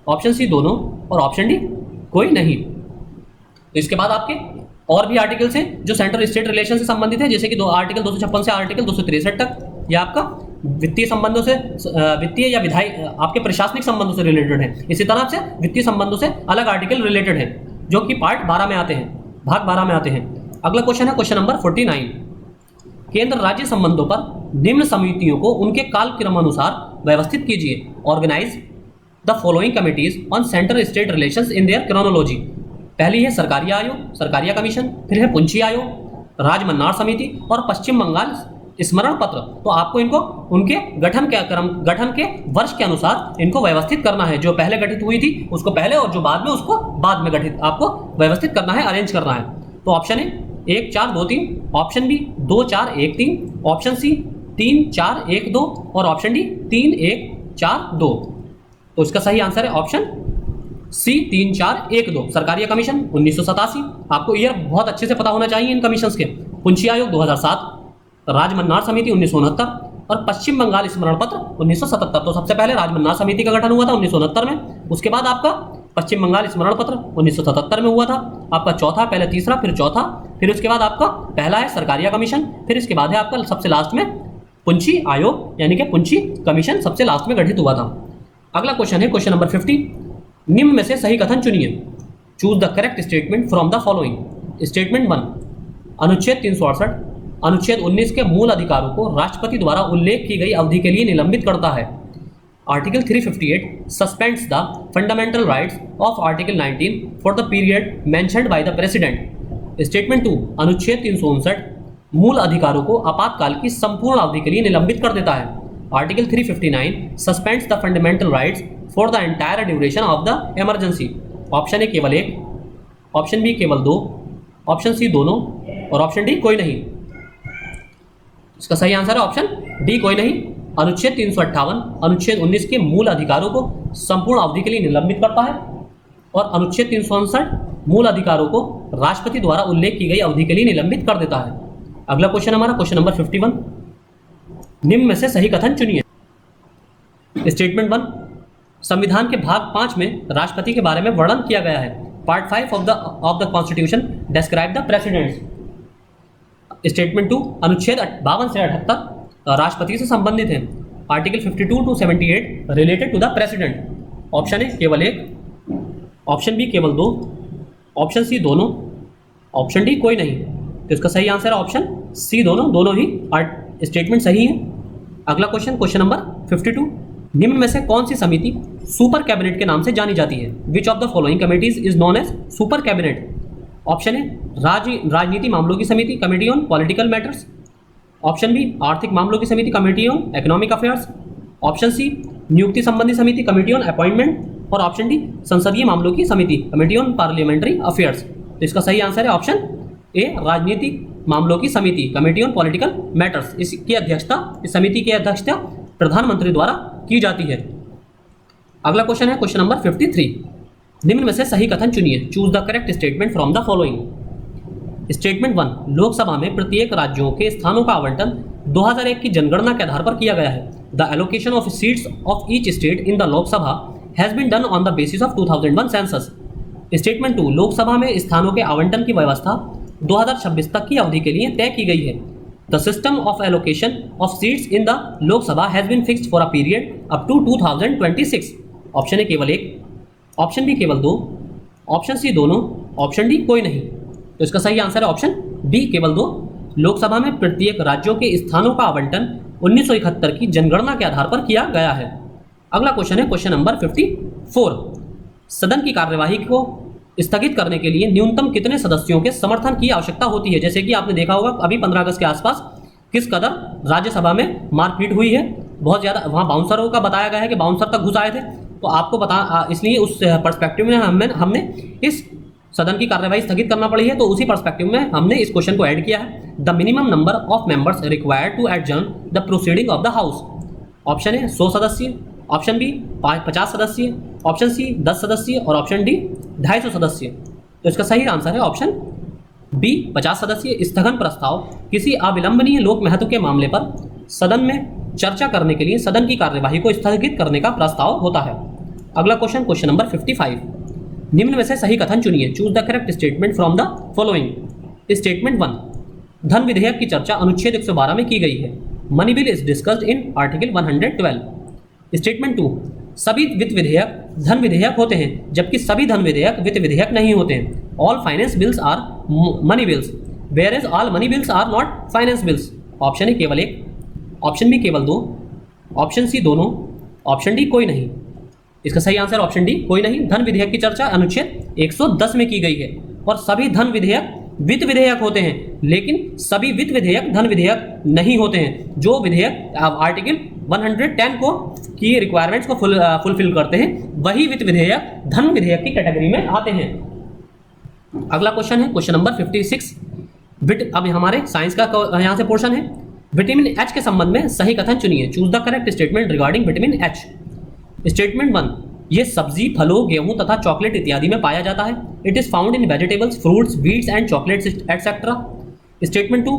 ऑप्शन सी दोनों और ऑप्शन डी कोई नहीं। तो इसके बाद आपके और भी आर्टिकल्स हैं जो सेंट्रल स्टेट रिलेशन से संबंधित है, जैसे कि आर्टिकल 256 से आर्टिकल 263 तक। यह आपका वित्तीय संबंधों से, वित्तीय या विधायी आपके प्रशासनिक संबंधों से रिलेटेड है। इसी तरह से वित्तीय संबंधों से अलग आर्टिकल रिलेटेड है जो कि पार्ट 12 में आते हैं, भाग 12 में आते हैं। अगला क्वेश्चन है क्वेश्चन नंबर 49, केंद्र राज्य संबंधों पर निम्न समितियों को उनके कालक्रमानुसार व्यवस्थित कीजिए। Organise the following committees on central state relations in their chronology. पहली है सरकारिया आयोग, सरकारिया कमीशन, फिर है पुंछी आयोग, राजमन्नार समिति और पश्चिम बंगाल स्मरण पत्र। तो आपको इनको उनके गठन के वर्ष के अनुसार इनको व्यवस्थित करना है। जो पहले गठित हुई थी उसको पहले और जो बाद में उसको बाद में गठित आपको व्यवस्थित करना है, अरेंज करना है। तो option A 1 4 2 3, option B 2 4 1 3, option C 3 4 1 2 और ऑप्शन डी 3 1 4 2। तो इसका सही आंसर है ऑप्शन सी 3 4 1 2। सरकारिया कमीशन 1987, आपको ईयर बहुत अच्छे से पता होना चाहिए इन कमीशंस के। पुंछी आयोग 2007, राजमन्नार समिति 1969 और पश्चिम बंगाल स्मरण पत्र 1977। तो सबसे पहले राजमन्नार समिति का गठन हुआ था 1969 में, उसके बाद आपका पश्चिम बंगाल स्मरण पत्र 1977 में हुआ था। आपका चौथा, पहले तीसरा फिर चौथा, फिर उसके बाद आपका पहला है सरकारिया कमीशन, फिर इसके बाद है आपका सबसे लास्ट में पुंछी आयोग यानी कि पुंछी कमीशन सबसे लास्ट में गठित हुआ था। अगला क्वेश्चन है क्वेश्चन नंबर 50, निम्न में से सही कथन चुनिए। Choose the correct statement from the following. Statement 1 अनुच्छेद 368 अनुच्छेद 19 के मूल अधिकारों को राष्ट्रपति द्वारा उल्लेख की गई अवधि के लिए निलंबित करता है। Article 358 suspends the fundamental rights of article 19 for the period mentioned by the president. Statement 2 अनुच्छेद 359 मूल अधिकारों को आपातकाल की संपूर्ण अवधि के लिए निलंबित कर देता है। Article 359 suspends the fundamental rights for the entire duration of the emergency. Option A केवल एक, ऑप्शन बी केवल दो, ऑप्शन सी दोनों और ऑप्शन डी कोई नहीं। इसका सही आंसर है ऑप्शन डी, कोई नहीं। अनुच्छेद 358 अनुच्छेद 19 के मूल अधिकारों को संपूर्ण अवधि के लिए निलंबित करता है और अनुच्छेद 359 मूल अधिकारों को राष्ट्रपति द्वारा उल्लेख की गई अवधि के लिए निलंबित कर देता है। अगला क्वेश्चन हमारा क्वेश्चन नंबर 51, निम्न में से सही कथन चुनिए। स्टेटमेंट 1, संविधान के भाग 5 में राष्ट्रपति के बारे में वर्णन किया गया है। Part 5 of the constitution describe the presidents. Statement 2, अनुच्छेद 52 से 78 राष्ट्रपति से संबंधित है। Article 52 to 78 related to the president. Option A केवल 1, ऑप्शन बी केवल 2, ऑप्शन सी दोनों, ऑप्शन डी कोई नहीं। तो इसका सही आंसर है ऑप्शन सी दोनों ही स्टेटमेंट सही है। अगला क्वेश्चन, क्वेश्चन नंबर 52, निम्न में से कौन सी समिति सुपर कैबिनेट के नाम से जानी जाती है? Which of the following committees is known as super cabinet? Option A राजनीति मामलों की समिति, committee on political matters. Option B आर्थिक मामलों की समिति, committee on economic affairs. Option C नियुक्ति संबंधी समिति, कमेटी ऑन अपॉइंटमेंट। और ऑप्शन डी संसदीय मामलों की समिति, कमेटी ऑन पार्लियामेंट्री अफेयर्स। तो इसका सही आंसर है ऑप्शन ए राजनीतिक मामलों की समिति, कमेटी ऑन पॉलिटिकल मैटर्स। इसकी अध्यक्षता, इस समिति की अध्यक्षता प्रधानमंत्री द्वारा की जाती है। अगला क्वेश्चन है क्वेश्चन नंबर 53, निम्न में से सही कथन चुनिए। Choose the correct statement from the following. Statement 1, Lok Sabha में प्रत्येक राज्यों के स्थानों का आवंटन 2001 की जनगणना के आधार पर किया गया है। The allocation of seats of each state in the Lok Sabha has been done on the basis of 2001 census. Statement 2, Lok Sabha में स्थानों के आवंटन की व्यवस्था 2026 तक की अवधि के लिए तय की गई है। The system of allocation of seats in the Lok Sabha has been fixed for a period up to 2026। Option A केवल 1, ऑप्शन बी केवल 2, ऑप्शन सी दोनों, ऑप्शन डी कोई नहीं। तो इसका सही आंसर है ऑप्शन बी केवल 2। लोकसभा में प्रत्येक राज्यों के स्थानों का आवंटन 1971 की जनगणना के आधार पर किया गया है। अगला क्वेश्चन है क्वेश्चन नंबर 54, सदन की कार्यवाही को स्थगित करने के लिए न्यूनतम कितने सदस्यों के समर्थन की आवश्यकता होती है? जैसे कि आपने देखा होगा अभी 15 अगस्त के आसपास किस कदर राज्यसभा में मारपीट हुई है, बहुत ज़्यादा वहाँ बाउंसरों का बताया गया है कि बाउंसर तक घुस आए थे। तो आपको बता, इसलिए उस पर्सपेक्टिव में हमने इस सदन की कार्यवाही स्थगित करना पड़ी है, तो उसी पर्सपेक्टिव में हमने इस क्वेश्चन को ऐड किया है। The minimum number of members required to adjourn the proceeding of the house. Option A 100 सदस्य, ऑप्शन बी 50 सदस्य, ऑप्शन सी 10 सदस्य और ऑप्शन डी 250 सदस्य। तो इसका सही आंसर है ऑप्शन बी 50 सदस्य। स्थगन प्रस्ताव किसी अविलंबनीय लोक महत्व के मामले पर सदन में चर्चा करने के लिए सदन की कार्यवाही को स्थगित करने का प्रस्ताव होता है। अगला क्वेश्चन, क्वेश्चन नंबर 55, निम्न में से सही कथन चुनिए। Choose the correct statement from the following. Statement 1, धन विधेयक की चर्चा अनुच्छेद 112 में की गई है। Money bill is discussed in article 112। Statement 2, सभी वित्त विधेयक धन विधेयक होते हैं जबकि सभी धन विधेयक वित्त विधेयक नहीं होते हैं। All finance bills are money bills whereas all money bills are not finance bills. Option A केवल 1, ऑप्शन बी केवल 2, ऑप्शन सी दोनों, ऑप्शन डी कोई नहीं। इसका सही आंसर ऑप्शन डी कोई नहीं। धन विधेयक की चर्चा अनुच्छेद 110 में की गई है और सभी धन विधेयक वित्त विधेयक होते हैं, लेकिन सभी वित्त विधेयक धन विधेयक नहीं होते हैं। जो विधेयक आर्टिकल 110 को की रिक्वायरमेंट्स को फुलफिल करते हैं वही वित्त विधेयक धन विधेयक की कैटेगरी में आते हैं। अगला क्वेश्चन है क्वेश्चन नंबर 56। अब हमारे साइंस का यहाँ से पोर्शन है। विटामिन एच के संबंध में सही कथन चुनिए। Choose the correct statement regarding vitamin H. Statement 1, ये सब्जी, फलों, गेहूं तथा चॉकलेट इत्यादि में पाया जाता है। It is found in vegetables, fruits, beets and chocolates etcetera. Statement 2,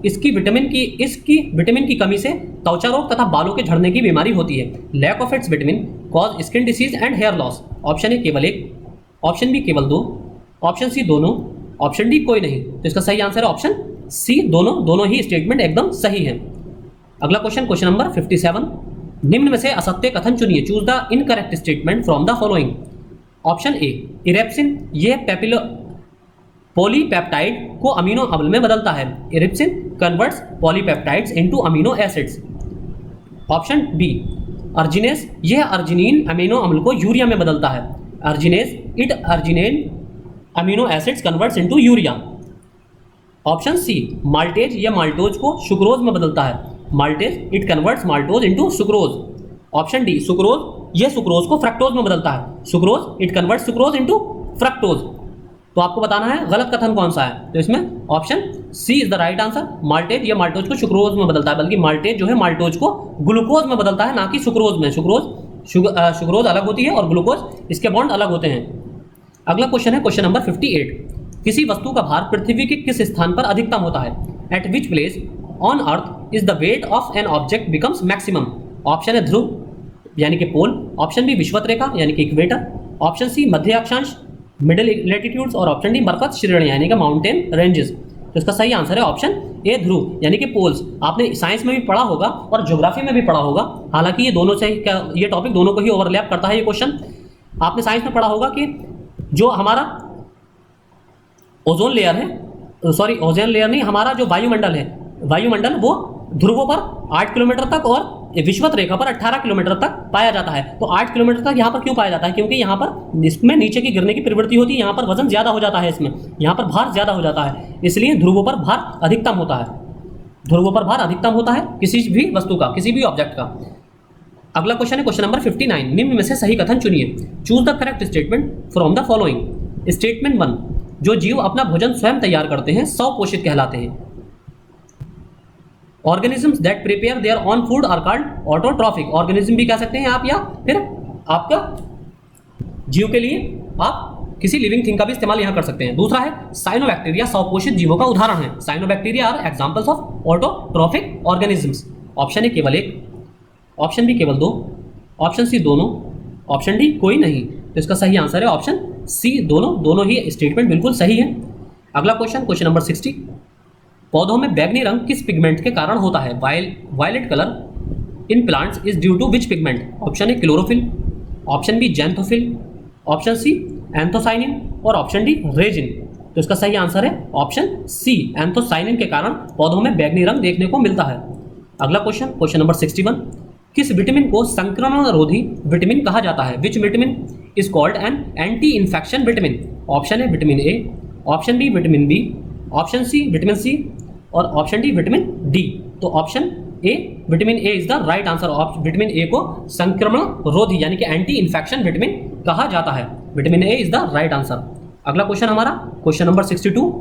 इसकी विटामिन की कमी से त्वचा रोग तथा बालों के झड़ने की बीमारी होती है। Lack of its vitamin cause skin disease and hair loss. Option A केवल 1, ऑप्शन बी केवल 2, ऑप्शन सी दोनों, ऑप्शन डी कोई नहीं। तो इसका सही आंसर है ऑप्शन सी दोनों ही स्टेटमेंट एकदम सही है। अगला क्वेश्चन, क्वेश्चन नंबर 57, निम्न में से असत्य कथन चुनिए। Choose the incorrect statement from the following. Option A, erepsin यह पॉलीपेप्टाइड को अमीनो अम्ल में बदलता है। Erepsin converts polypeptides into amino acids. Option B, arginase यह अर्जिनिन अमीनो अम्ल को यूरिया में बदलता है। Arginase it arginine amino acids converts into urea. Option C, maltase यह माल्टोज को सुक्रोज में बदलता है। Maltase it converts maltose into sucrose. Option D, sucrose यह सुक्रोज को फ्रक्टोज में बदलता है। Sucrose it converts sucrose into fructose. तो आपको बताना है गलत कथन कौन सा है। तो इसमें option C is the right answer. Maltase, ये माल्टोज को सुक्रोज में बदलता है, बल्कि माल्टेज जो है माल्टोज को ग्लूकोज में बदलता है, ना कि सुक्रोज में। सुक्रोज अलग होती है और ग्लूकोज इसके बॉन्ड अलग होते हैं। अगला क्वेश्चन है क्वेश्चन नंबर 58। किसी वस्तु का भार पृथ्वी के किस स्थान पर अधिकतम होता है? Eight which place on earth is the weight of an object becomes maximum? Option है ध्रुव यानी कि पोल, ऑप्शन बी विषुवत रेखा यानी कि इक्वेटर, ऑप्शन सी मध्य अक्षांश मिडिल लेटीट्यूड्स, और ऑप्शन डी पर्वत श्रेणी यानी कि माउंटेन रेंजेस। तो इसका सही आंसर है ऑप्शन ए ध्रुव यानी कि पोल्स। आपने साइंस में भी पढ़ा होगा और ज्योग्राफी में भी पढ़ा होगा, हालांकि ये दोनों से ये टॉपिक दोनों को ही ओवरलैप करता है। ये क्वेश्चन आपने साइंस में पढ़ा होगा कि जो हमारा ओजोन लेयर है, सॉरी ओजोन लेयर नहीं, हमारा जो वायुमंडल है, वायुमंडल वो ध्रुवों पर 8 किलोमीटर तक और विषुवत रेखा पर 18 किलोमीटर तक पाया जाता है। तो 8 किलोमीटर तक यहाँ पर क्यों पाया जाता है? क्योंकि यहाँ पर इसमें नीचे की गिरने की प्रवृत्ति होती है, यहाँ पर वजन ज्यादा हो जाता है, इसमें यहाँ पर भार ज्यादा हो जाता है, इसलिए ध्रुवों पर भार अधिकतम होता है। ध्रुवों पर भार अधिकतम होता है किसी भी वस्तु का, किसी भी ऑब्जेक्ट का। अगला क्वेश्चन है क्वेश्चन नंबर 59। निम्न में से सही कथन चुनिए। Choose the correct statement from the following. Statement 1, जो जीव अपना भोजन स्वयं तैयार करते हैं स्वपोषित कहलाते हैं। Organisms that prepare their own food are called autotrophic. Organism भी कह सकते हैं आप, या फिर आपका जीव के लिए आप किसी लिविंग थिंग का भी इस्तेमाल यहां कर सकते हैं। दूसरा है साइनोबैक्टीरिया स्वपोषित जीवों का उदाहरण है। Cyanobacteria are examples of autotrophic organisms. Option A केवल एक, ऑप्शन बी केवल दो, ऑप्शन सी दोनों, ऑप्शन डी कोई नहीं। तो इसका सही आंसर है ऑप्शन सी दोनों। दोनों ही स्टेटमेंट बिल्कुल सही है। अगला क्वेश्चन क्वेश्चन नंबर 60। पौधों में बैगनी रंग किस पिगमेंट के कारण होता है? Violet colour in plants is due to which pigment? Option A chlorophyll, option B xanthophyll, option C anthocyanin, और ऑप्शन डी रेजिन। तो इसका सही आंसर है ऑप्शन सी, एंथोसाइनिन के कारण पौधों में बैगनी रंग देखने को मिलता है। अगला क्वेश्चन क्वेश्चन नंबर 61। किस विटामिन को संक्रमण रोधी विटामिन कहा जाता है? Which vitamin is called an anti infection vitamin? Option है vitamin A, option B vitamin B, option C vitamin C, और ऑप्शन डी विटामिन डी। तो option A vitamin A is the right answer. Vitamin A को संक्रमण रोधी यानी कि anti infection vitamin कहा जाता है। Vitamin A is the right answer. अगला क्वेश्चन हमारा क्वेश्चन नंबर 62।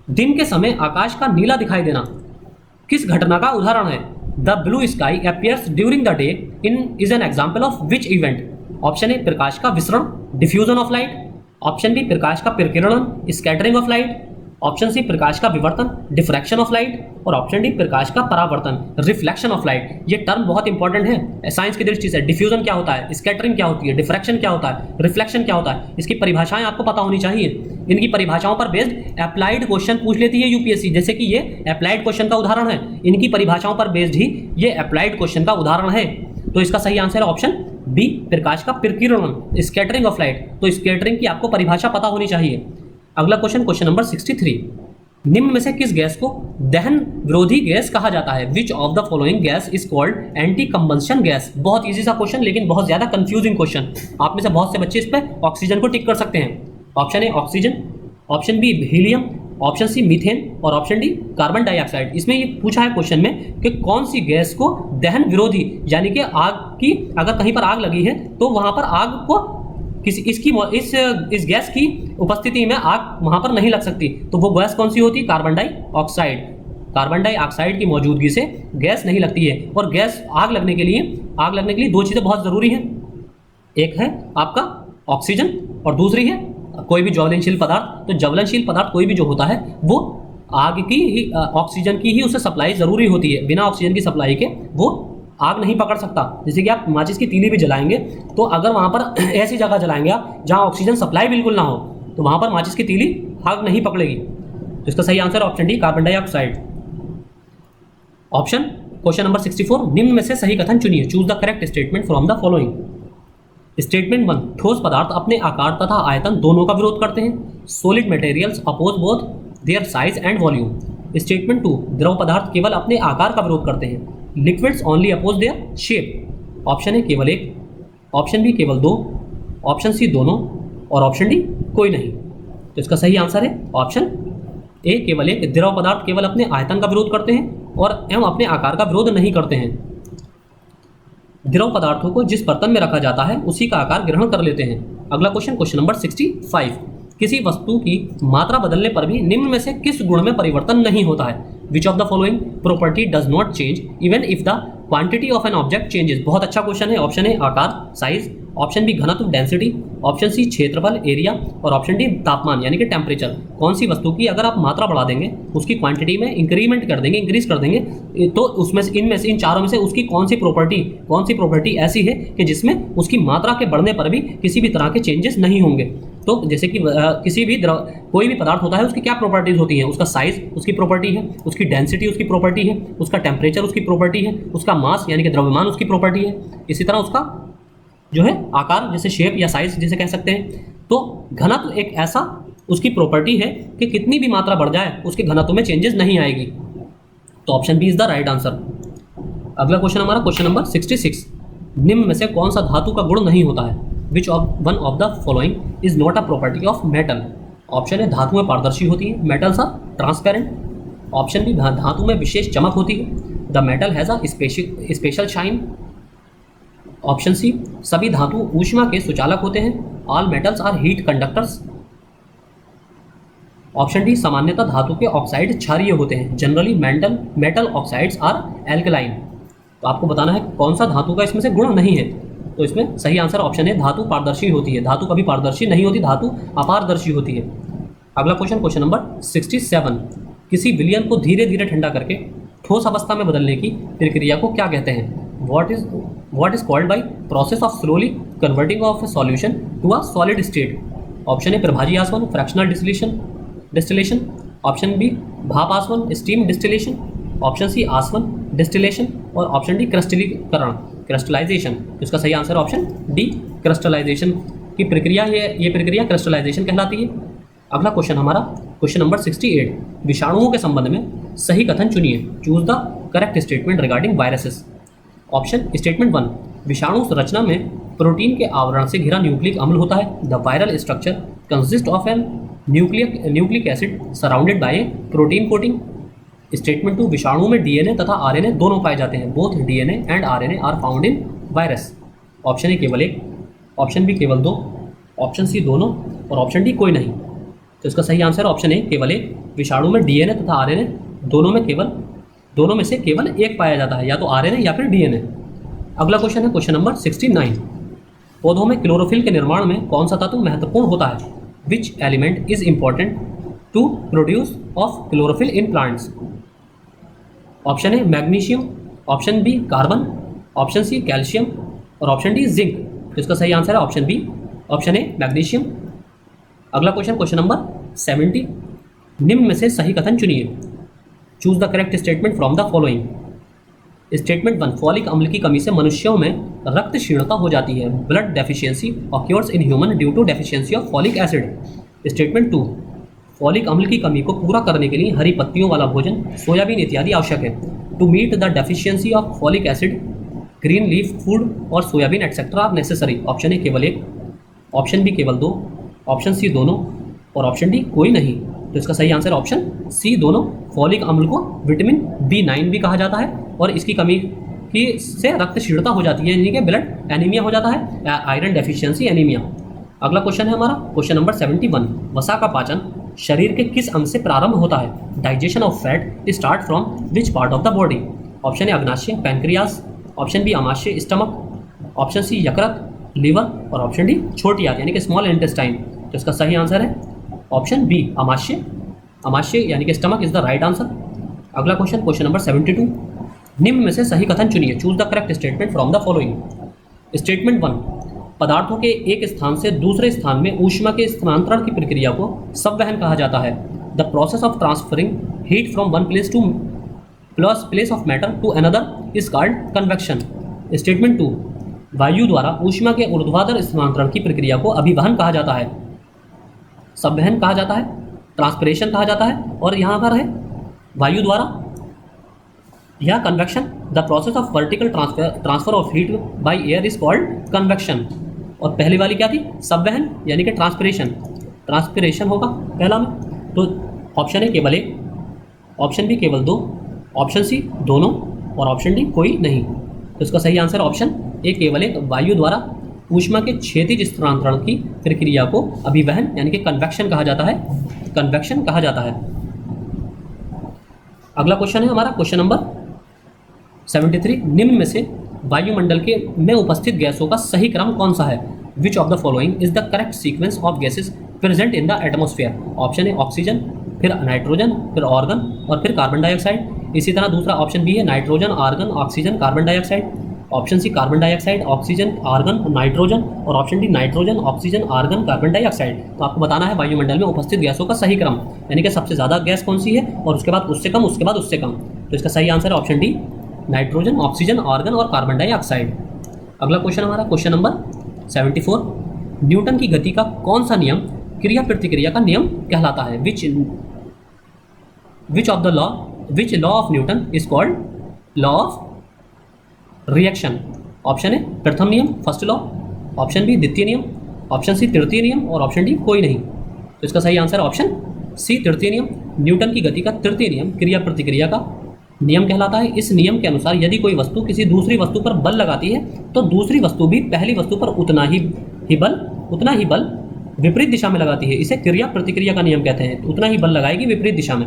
दिन के समय आकाश का नीला दिखाई देना किस घटना का उदाहरण है? The blue sky appears during the day in is an example of which event? Option A प्रकाश का विसरण, diffusion of light, option B प्रकाश का प्रकीर्णन, scattering of light, option C प्रकाश का विवर्तन, डिफ्रैक्शन ऑफ लाइट, और ऑप्शन डी प्रकाश का परावर्तन, रिफ्लेक्शन ऑफ लाइट। ये टर्म बहुत इंपॉर्टेंट है साइंस की दृष्टि से। डिफ्यूजन क्या होता है, स्कैटरिंग क्या होती है, डिफ्रैक्शन क्या होता है, रिफ्लेक्शन क्या होता है, इसकी परिभाषाएं आपको पता होनी चाहिए। इनकी परिभाषाओं पर बेस्ड अप्लाइड क्वेश्चन पूछ लेती है यूपीएससी, जैसे कि ये अप्लाइड क्वेश्चन का उदाहरण है। इनकी परिभाषाओं पर बेस्ड ही ये अप्लाइड क्वेश्चन का उदाहरण है। तो इसका सही आंसर है ऑप्शन बी, प्रकाश का प्रकीर्णन, स्कैटरिंग ऑफ लाइट। तो स्कैटरिंग की आपको परिभाषा पता होनी चाहिए। अगला क्वेश्चन क्वेश्चन नंबर 63। निम्न में से किस गैस को दहन विरोधी गैस कहा जाता है? Which of the following gas is called anti combustion gas? बहुत इजी सा क्वेश्चन, लेकिन बहुत ज्यादा कंफ्यूजिंग क्वेश्चन। आप में से बहुत से बच्चे इस पर ऑक्सीजन को टिक कर सकते हैं। Option A oxygen, option B helium, option C methane, और ऑप्शन डी कार्बन डाइऑक्साइड। इसमें ये पूछा है क्वेश्चन में कि कौन सी गैस को दहन विरोधी यानी कि आग की, अगर कहीं पर आग लगी है तो वहां पर आग को किसी इस गैस की उपस्थिति में आग वहां पर नहीं लग सकती। तो वो गैस कौन सी होती है? Carbon dioxide. कार्बन डाइऑक्साइड की मौजूदगी से गैस नहीं लगती है। और गैस आग लगने के लिए दो चीज़ें बहुत ज़रूरी हैं। एक है आपका ऑक्सीजन और दूसरी है कोई भी ज्वलनशील पदार्थ। तो ज्वलनशील पदार्थ कोई भी जो होता है वो आग की ही, ऑक्सीजन की ही उसे सप्लाई ज़रूरी होती है। बिना ऑक्सीजन की सप्लाई के वो आग नहीं पकड़ सकता। जैसे कि आप माचिस की तीली भी जलाएंगे तो अगर वहाँ पर ऐसी जगह जलाएंगे आप जहाँ ऑक्सीजन सप्लाई बिल्कुल ना हो तो वहाँ पर माचिस की तीली आग नहीं पकड़ेगी। तो इसका सही answer option D, carbon dioxide. Option question number 64। निम्न में से सही कथन चुनिए। Choose the correct statement from the following. Statement 1, ठोस पदार्थ अपने आकार तथा आयतन दोनों का विरोध करते हैं। Solid materials oppose both their size and volume. Statement 2, द्रव पदार्थ केवल अपने आकार का विरोध करते हैं। Liquids only oppose their shape. Option A केवल एक, ऑप्शन बी केवल दो, ऑप्शन सी दोनों, और ऑप्शन डी कोई नहीं। तो इसका सही आंसर है ऑप्शन ए केवल एक। द्रव पदार्थ केवल अपने आयतन का विरोध करते हैं और एवं अपने आकार का विरोध नहीं करते हैं। द्रव पदार्थों को जिस बर्तन में रखा जाता है उसी का आकार ग्रहण कर लेते हैं। अगला क्वेश्चन क्वेश्चन नंबर 65। किसी वस्तु की मात्रा बदलने पर भी निम्न में से किस गुण में परिवर्तन नहीं होता है? Which of the following property does not change even if the quantity of an object changes? बहुत अच्छा क्वेश्चन है। ऑप्शन ए आकार साइज, ऑप्शन बी घनत्व डेंसिटी, ऑप्शन सी क्षेत्रफल एरिया और ऑप्शन डी तापमान यानी कि टेम्परेचर। कौन सी वस्तु की अगर आप मात्रा बढ़ा देंगे, उसकी क्वांटिटी में इंक्रीमेंट कर देंगे, इंक्रीज कर देंगे, तो उसमें से इनमें से इन चारों में से उसकी कौन सी प्रॉपर्टी ऐसी है कि जिसमें उसकी मात्रा के बढ़ने पर भी किसी भी तरह के चेंजेस नहीं होंगे? तो जैसे कि किसी भी कोई भी पदार्थ होता है उसकी क्या प्रॉपर्टीज होती हैं? उसका साइज उसकी प्रॉपर्टी है, उसकी डेंसिटी उसकी प्रॉपर्टी है, उसका टेम्परेचर उसकी प्रॉपर्टी है, उसका मास यानी कि द्रव्यमान उसकी प्रॉपर्टी है, इसी तरह उसका जो है आकार जैसे शेप या साइज जिसे कह सकते हैं। तो घनत्व एक ऐसा उसकी प्रॉपर्टी है कि कितनी भी मात्रा बढ़ जाए उसके घनत्व में चेंजेस नहीं आएगी। तो option B is the right answer. अगला क्वेश्चन हमारा क्वेश्चन नंबर 66। निम्न में से कौन सा धातु का गुण नहीं होता है? Which one of the following is not a property of metal? Option A धातुएं पारदर्शी होती है, metals are transparent. Option B धातु में विशेष चमक होती है, the metal has a special shine. Option C सभी धातु ऊष्मा के सुचालक होते हैं, all metals are heat conductors. Option D सामान्यतः धातु के ऑक्साइड क्षारीय होते हैं, generally metal oxides are alkaline. तो आपको बताना है कौन सा धातु का इसमें से गुण नहीं है। तो इसमें सही आंसर ऑप्शन है धातु पारदर्शी होती है। धातु कभी पारदर्शी नहीं होती, धातु अपारदर्शी होती है। अगला क्वेश्चन नंबर 67। किसी विलयन को धीरे धीरे ठंडा करके ठोस अवस्था में बदलने की प्रक्रिया को क्या कहते हैं? What is called by process of slowly converting of a solution to a solid state? Option A प्रभाजी आसवन फ्रैक्शनल डिस्टिलेशन, ऑप्शन बी भाप आसवन स्टीम डिस्टिलेशन, ऑप्शन सी आसवन डिस्टिलेशन और ऑप्शन डी क्रिस्टलाइजेशन। इसका सही आंसर ऑप्शन डी क्रिस्टलाइजेशन की प्रक्रिया ये प्रक्रिया क्रिस्टलाइजेशन कहलाती है। अगला क्वेश्चन हमारा क्वेश्चन नंबर 68। विषाणुओं के संबंध में सही कथन चुनिए। Choose the correct statement regarding viruses. Option statement 1, विषाणु संरचना में प्रोटीन के आवरण से घिरा न्यूक्लिक अम्ल होता है। The viral structure consist of an nucleic acid surrounded by a protein coating. Statement 2, विषाणु में डीएनए तथा आरएनए दोनों पाए जाते हैं। Both DNA and RNA are found in virus. Option A केवल एक, ऑप्शन बी केवल दो, ऑप्शन सी दोनों और ऑप्शन डी कोई नहीं। तो इसका सही आंसर ऑप्शन ए केवल एक। विषाणु में डीएनए तथा आरएनए दोनों में से केवल एक पाया जाता है, या तो आरएनए या फिर डीएनए। अगला क्वेश्चन है क्वेश्चन नंबर 69। पौधों में क्लोरोफिल के निर्माण में कौन सा तत्व महत्वपूर्ण होता है? Which element is important to produce of chlorophyll in plants? Option A magnesium, option B carbon, option C calcium और ऑप्शन डी जिंक। तो इसका सही आंसर है option B, option A magnesium. अगला क्वेश्चन नंबर 70। निम्न में से सही कथन चुनिए। Choose the correct statement from the following. Statement 1, folic अम्ल की कमी से मनुष्यों में रक्त क्षीणता हो जाती है। Blood deficiency occurs in human due to deficiency of folic acid. Statement 2, folic अम्ल की कमी को पूरा करने के लिए हरी पत्तियों वाला भोजन, सोयाबीन इत्यादि आवश्यक है। To meet the deficiency of folic acid green leaf food और soybean etcetera are necessary. Option A केवल एक, ऑप्शन बी केवल दो, ऑप्शन सी दोनों और ऑप्शन डी कोई नहीं। तो इसका सही आंसर ऑप्शन सी दोनों। फॉलिक अम्ल को विटामिन B9 भी कहा जाता है और इसकी कमी से रक्त क्षीणता हो जाती है, यानी कि ब्लड एनीमिया हो जाता है, आयरन डेफिशिएंसी एनीमिया। अगला क्वेश्चन है हमारा क्वेश्चन नंबर 71। वसा का पाचन शरीर के किस अंग से प्रारंभ होता है? Digestion of fat start from which part of the body? Option A अग्नाशय पैनक्रियास, ऑप्शन बी आमाशय स्टमक, ऑप्शन सी यकृत लीवर और ऑप्शन डी छोटी आंत यानी कि स्मॉल इंटेस्टाइन। तो इसका सही आंसर है ऑप्शन बी आमाशय यानी कि stomach is the right answer. अगला क्वेश्चन नंबर 72। निम्न में से सही कथन चुनिए। Choose the correct statement from the following. Statement 1, पदार्थों के एक स्थान से दूसरे स्थान में ऊष्मा के स्थानांतरण की प्रक्रिया को संवहन कहा जाता है। The process of transferring heat from one place of matter to another is called convection. Statement 2, वायु द्वारा ऊष्मा के ऊर्ध्वाधर स्थानांतरण की प्रक्रिया को अभिवहन कहा जाता है, संवहन कहा जाता है, ट्रांसपिरेशन कहा जाता है और यहाँ पर है वायु द्वारा या convection. The process of vertical transfer of heat by air is called convection. और पहली वाली क्या थी? संवहन यानी कि ट्रांसपिरेशन होगा पहला में। तो ऑप्शन ए केवल एक, ऑप्शन बी केवल दो, ऑप्शन सी दोनों और ऑप्शन डी कोई नहीं। तो इसका सही आंसर ऑप्शन ए केवल एक, वायु द्वारा ऊष्मा के क्षैतिज स्थानांतरण की प्रक्रिया को अभिवहन यानी कि कन्वेक्शन कहा जाता है। कन्वेक्शन कहा जाता है। अगला क्वेश्चन है हमारा क्वेश्चन नंबर 73। निम्न में से वायुमंडल के में उपस्थित गैसों का सही क्रम कौन सा है? Which of the following is the correct sequence of gases present in the atmosphere? Option A oxygen, फिर नाइट्रोजन, फिर ऑर्गन और फिर कार्बन डाइऑक्साइड। इसी तरह दूसरा ऑप्शन बी है nitrogen, argon, oxygen, carbon dioxide. Option C carbon dioxide, oxygen, argon, nitrogen और option D nitrogen, oxygen, argon, carbon dioxide. तो आपको बताना है वायुमंडल में उपस्थित गैसों का सही क्रम, यानी कि सबसे ज़्यादा गैस कौन सी है और उसके बाद उससे कम, उसके बाद उससे कम। तो इसका सही आंसर है option D nitrogen, oxygen, argon और कार्बन डाइऑक्साइड। अगला क्वेश्चन हमारा क्वेश्चन नंबर 74। न्यूटन की गति का कौन सा नियम क्रिया प्रतिक्रिया का नियम कहलाता है? Which law of Newton is called law of reaction? Option A प्रथम नियम, फर्स्ट लॉ, ऑप्शन बी द्वितीय नियम, ऑप्शन सी तृतीय नियम और ऑप्शन डी कोई नहीं। तो इसका सही आंसर ऑप्शन सी तृतीय नियम। न्यूटन की गति का तृतीय नियम क्रिया प्रतिक्रिया का नियम कहलाता है। इस नियम के अनुसार यदि कोई वस्तु किसी दूसरी वस्तु पर बल लगाती है तो दूसरी वस्तु भी पहली वस्तु पर उतना ही बल विपरीत दिशा में लगाती है। इसे क्रिया प्रतिक्रिया का नियम कहते हैं। उतना ही बल लगाएगी विपरीत दिशा में।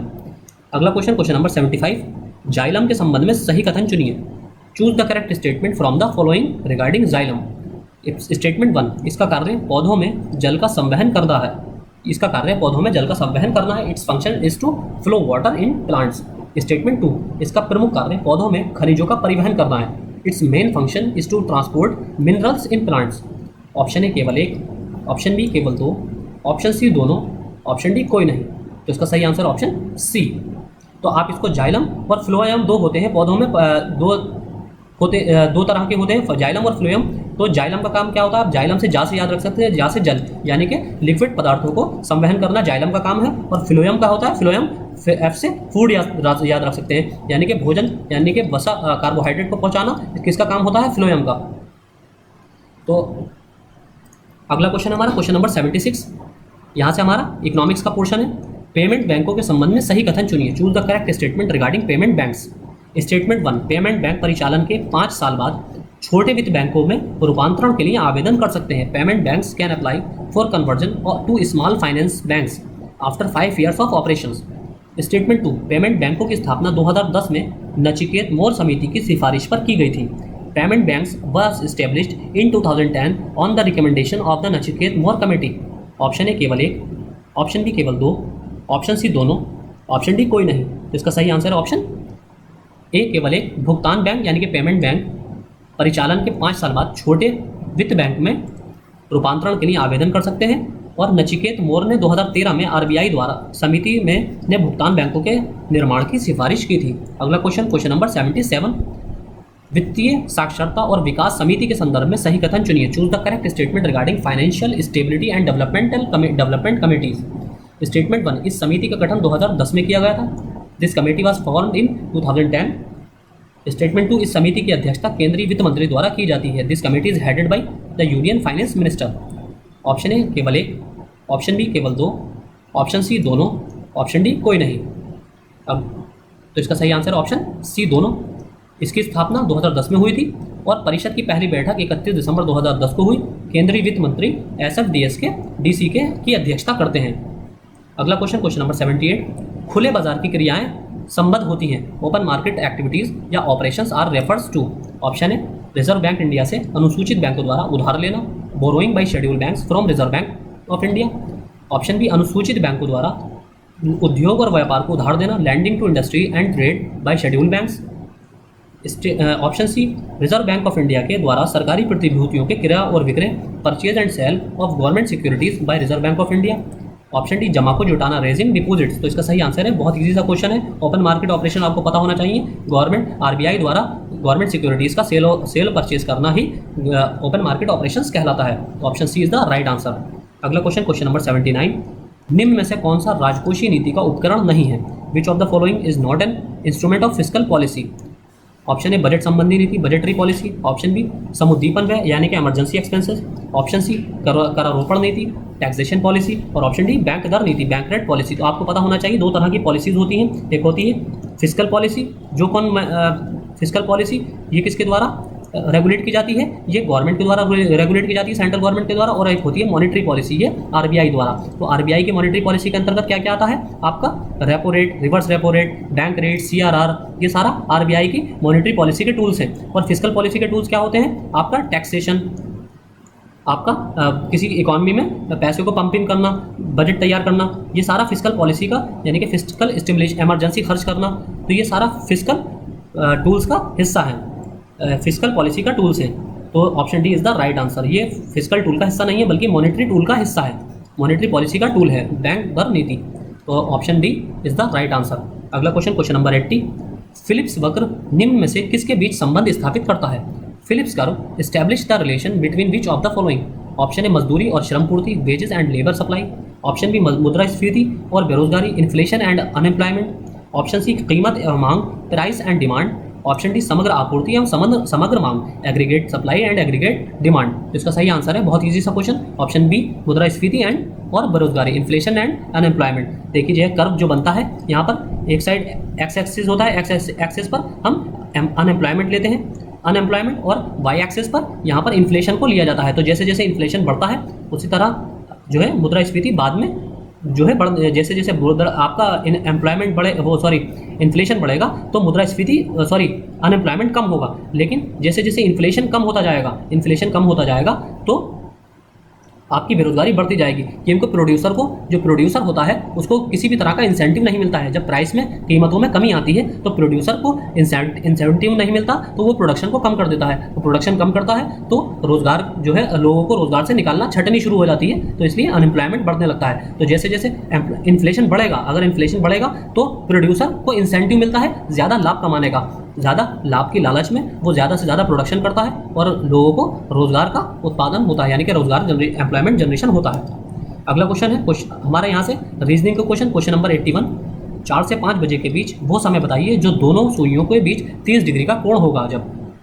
अगला क्वेश्चन नंबर 75। जाइलम के संबंध में सही कथन चुनिए। Choose the correct statement from the following regarding xylem. Statement 1, इसका कार्य पौधों में जल का संवहन करना है। इसका कार्य पौधों में जल का संवहन करना है। Its function is to flow water in plants. Statement 2, इसका प्रमुख कार्य पौधों में खनिजों का परिवहन करना है। Its main function is to transport minerals in plants. Option A केवल 1, ऑप्शन बी केवल 2, ऑप्शन सी दोनों, ऑप्शन डी कोई नहीं। तो इसका सही आंसर ऑप्शन सी। तो आप इसको जाइलम और फ्लोएम दो होते हैं पौधों में, दो तरह के होते हैं जाइलम और फ्लोएम। तो जाइलम का काम क्या होता है? आप जाइलम से जा से याद रख सकते हैं, जा से जल यानी कि लिक्विड पदार्थों को संवहन करना जाइलम का काम है। और फ्लोएम का होता है, फ्लोएम एफ से फूड याद रख सकते हैं, यानी कि भोजन, यानी कि वसा कार्बोहाइड्रेट को पहुंचाना। किसका काम होता है? फ्लोएम का। तो अगला क्वेश्चन हमारा क्वेश्चन नंबर 76। यहाँ से हमारा इकोनॉमिक्स का पोर्शन है। पेमेंट बैंकों के संबंध में सही कथन चुनिए। Choose the correct statement regarding payment banks. Statement 1, payment bank परिचालन के 5 साल बाद छोटे वित्त बैंकों में रूपांतरण के लिए आवेदन कर सकते हैं। Payment banks can apply for conversion to small finance banks after 5 years of operations. Statement 2, payment बैंकों की स्थापना 2010 में नचिकेत मोर समिति की सिफारिश पर की गई थी। Payment banks was established in 2010 on the recommendation of the Nachiket more committee. Option A केवल 1, ऑप्शन बी केवल 2, ऑप्शन सी दोनों, ऑप्शन डी कोई नहीं। तो इसका सही आंसर है ऑप्शन ए केवल 1। भुगतान बैंक यानी कि पेमेंट बैंक परिचालन के 5 साल बाद छोटे वित्त बैंक में रूपांतरण के लिए आवेदन कर सकते हैं। और नचिकेत मोर ने 2013 में आरबीआई द्वारा समिति में ने भुगतान बैंकों के निर्माण की सिफारिश की थी। अगला क्वेश्चन नंबर 77। वित्तीय साक्षरता और विकास समिति के संदर्भ में सही कथन चुनिए। Choose the correct statement regarding financial stability and development committees. Statement 1, इस समिति का गठन 2010 में किया गया था। This committee was formed in 2010। Statement 2, इस समिति की अध्यक्षता केंद्रीय वित्त मंत्री द्वारा की जाती है। This committee is headed by the union finance minister. Option A केवल 1, ऑप्शन बी केवल 2, ऑप्शन सी दोनों, ऑप्शन डी कोई नहीं। अब तो इसका सही आंसर ऑप्शन सी दोनों। इसकी स्थापना 2010 में हुई थी और परिषद की पहली बैठक 31 दिसंबर 2010 को हुई। केंद्रीय वित्त मंत्री एसएफडीएस के डीसी के की अध्यक्षता करते हैं। अगला क्वेश्चन नंबर 78। खुले बाजार की क्रियाएं संबद्ध होती हैं। ओपन मार्केट एक्टिविटीज या operations are refers to. Option A reserve bank India से अनुसूचित बैंकों द्वारा उधार लेना। Borrowing by schedule banks from reserve bank of India. Option B अनुसूचित बैंकों द्वारा उद्योग और व्यापार को उधार देना। Lending to industry and trade by schedule banks. Option C reserve bank of India के द्वारा सरकारी प्रतिभूतियों के क्रय और विक्रय। Purchase and sale of government securities by reserve bank of India. Option D जमा को जुटाना, रेजिंग डिपॉजिट्स। तो इसका सही आंसर है, बहुत इजी सा क्वेश्चन है। ओपन मार्केट ऑपरेशन आपको पता होना चाहिए। गवर्नमेंट आरबीआई द्वारा गवर्नमेंट सिक्योरिटीज़ का सेल परचेज करना ही ओपन मार्केट ऑपरेशंस कहलाता है। Option C is the right answer. अगला क्वेश्चन नंबर 79। निम्न में से कौन सा राजकोषीय नीति का उपकरण नहीं है? Which of the following is not an instrument of fiscal policy. Option A budget संबंधी नीति, बजटरी पॉलिसी। ऑप्शन बी समुद्दीपन व्यय यानी कि इमरजेंसी एक्सपेंसेस। ऑप्शन सी करारोपण नीति, टैक्सेशन पॉलिसी। और ऑप्शन डी बैंक दर नीति, बैंक रेट पॉलिसी। तो आपको पता होना चाहिए 2 तरह की पॉलिसीज होती हैं। एक होती है फिस्कल पॉलिसी, जो फिस्कल पॉलिसी ये किसके द्वारा? रेगुलेट की जाती है, ये गवर्नमेंट के द्वारा रेगुलेट की जाती है, सेंट्रल गवर्नमेंट के द्वारा, और एक होती है मॉनेटरी पॉलिसी, ये आरबीआई द्वारा। तो आरबीआई की मॉनेटरी पॉलिसी के अंतर्गत क्या क्या आता है आपका, repo rate, reverse repo rate, bank rate, CRR, ये सारा आरबीआई की मॉनेटरी पॉलिसी के टूल्स हैं। और फिस्कल पॉलिसी के टूल्स क्या होते हैं आपका, टैक्सेशन, आपका किसी इकॉनमी में पैसे को पंप इन करना, बजट तैयार करना, ये सारा फिस्कल पॉलिसी का यानी कि फिस्कल स्टिमुलेशन, इमरजेंसी खर्च करना, तो ये सारा फिस्कल टूल्स का हिस्सा है, फिस्कल पॉलिसी का टूल्स है। तो option D is the right answer. ये फिस्कल टूल का हिस्सा नहीं है बल्कि मॉनेटरी टूल का हिस्सा है, मॉनेटरी पॉलिसी का टूल है, बैंक दर नीति। तो option D is the right answer. अगला क्वेश्चन, क्वेश्चन नंबर 80, फिलिप्स वक्र निम्न में से किसके बीच संबंध स्थापित करता है? Phillips curve establish the relation between which of the following? Option A मजदूरी और श्रम पूर्ति, wages and labour supply. Option B मुद्रास्फीति और बेरोजगारी, inflation and unemployment. Option C कीमत एवं मांग, price and demand. Option D समग्र आपूर्ति एवं समग्र मांग, aggregate supply and aggregate demand. तो इसका सही आंसर है, बहुत ईजी सा क्वेश्चन, ऑप्शन बी मुद्रास्फीति एंड और बेरोजगारी, इन्फ्लेशन एंड अनएम्प्लॉयमेंट। देखिए यह कर्व जो बनता है यहाँ पर एक साइड एक्स एक्सिस होता है, एक्स एक्सिस पर हम अनएम्प्लॉयमेंट लेते हैं, अनएम्प्लॉयमेंट, और वाई एक्सिस पर यहाँ पर इन्फ्लेशन को लिया जाता है। तो जैसे जैसे इन्फ्लेशन बढ़ता है उसी तरह जो है मुद्रास्फीति बाद में जो है जैसे जैसे आपका एम्प्लॉयमेंट बढ़े, वो सॉरी इन्फ्लेशन बढ़ेगा तो मुद्रास्फीति अनएम्प्लॉयमेंट कम होगा। लेकिन जैसे जैसे इन्फ्लेशन कम होता जाएगा तो आपकी बेरोजगारी बढ़ती जाएगी, क्योंकि प्रोड्यूसर को, जो प्रोड्यूसर होता है उसको किसी भी तरह का इंसेंटिव नहीं मिलता है। जब प्राइस में, कीमतों में कमी आती है तो प्रोड्यूसर को इंसेंटिव नहीं मिलता, तो वो प्रोडक्शन को कम कर देता है। तो प्रोडक्शन कम करता है तो रोजगार जो है, लोगों को रोजगार से निकालना, छटनी शुरू हो जाती है, तो इसलिए अनएम्प्लॉयमेंट बढ़ने लगता है। तो जैसे जैसे इन्फ्लेशन बढ़ेगा, अगर इन्फ्लेशन बढ़ेगा तो प्रोड्यूसर को इंसेंटिव मिलता है ज़्यादा लाभ कमाने का, ज़्यादा लाभ की लालच में वो ज़्यादा से ज़्यादा प्रोडक्शन करता है और लोगों को रोजगार का उत्पादन होता है, यानी कि रोजगार एम्प्लॉयमेंट जनरेशन होता है। अगला क्वेश्चन है हमारे यहाँ से रीजनिंग का क्वेश्चन, क्वेश्चन नंबर 81, 4 से 5 बजे के बीच वो समय बताइए जो दोनों सुइयों के बीच 30 डिग्री का कोण होगा जब।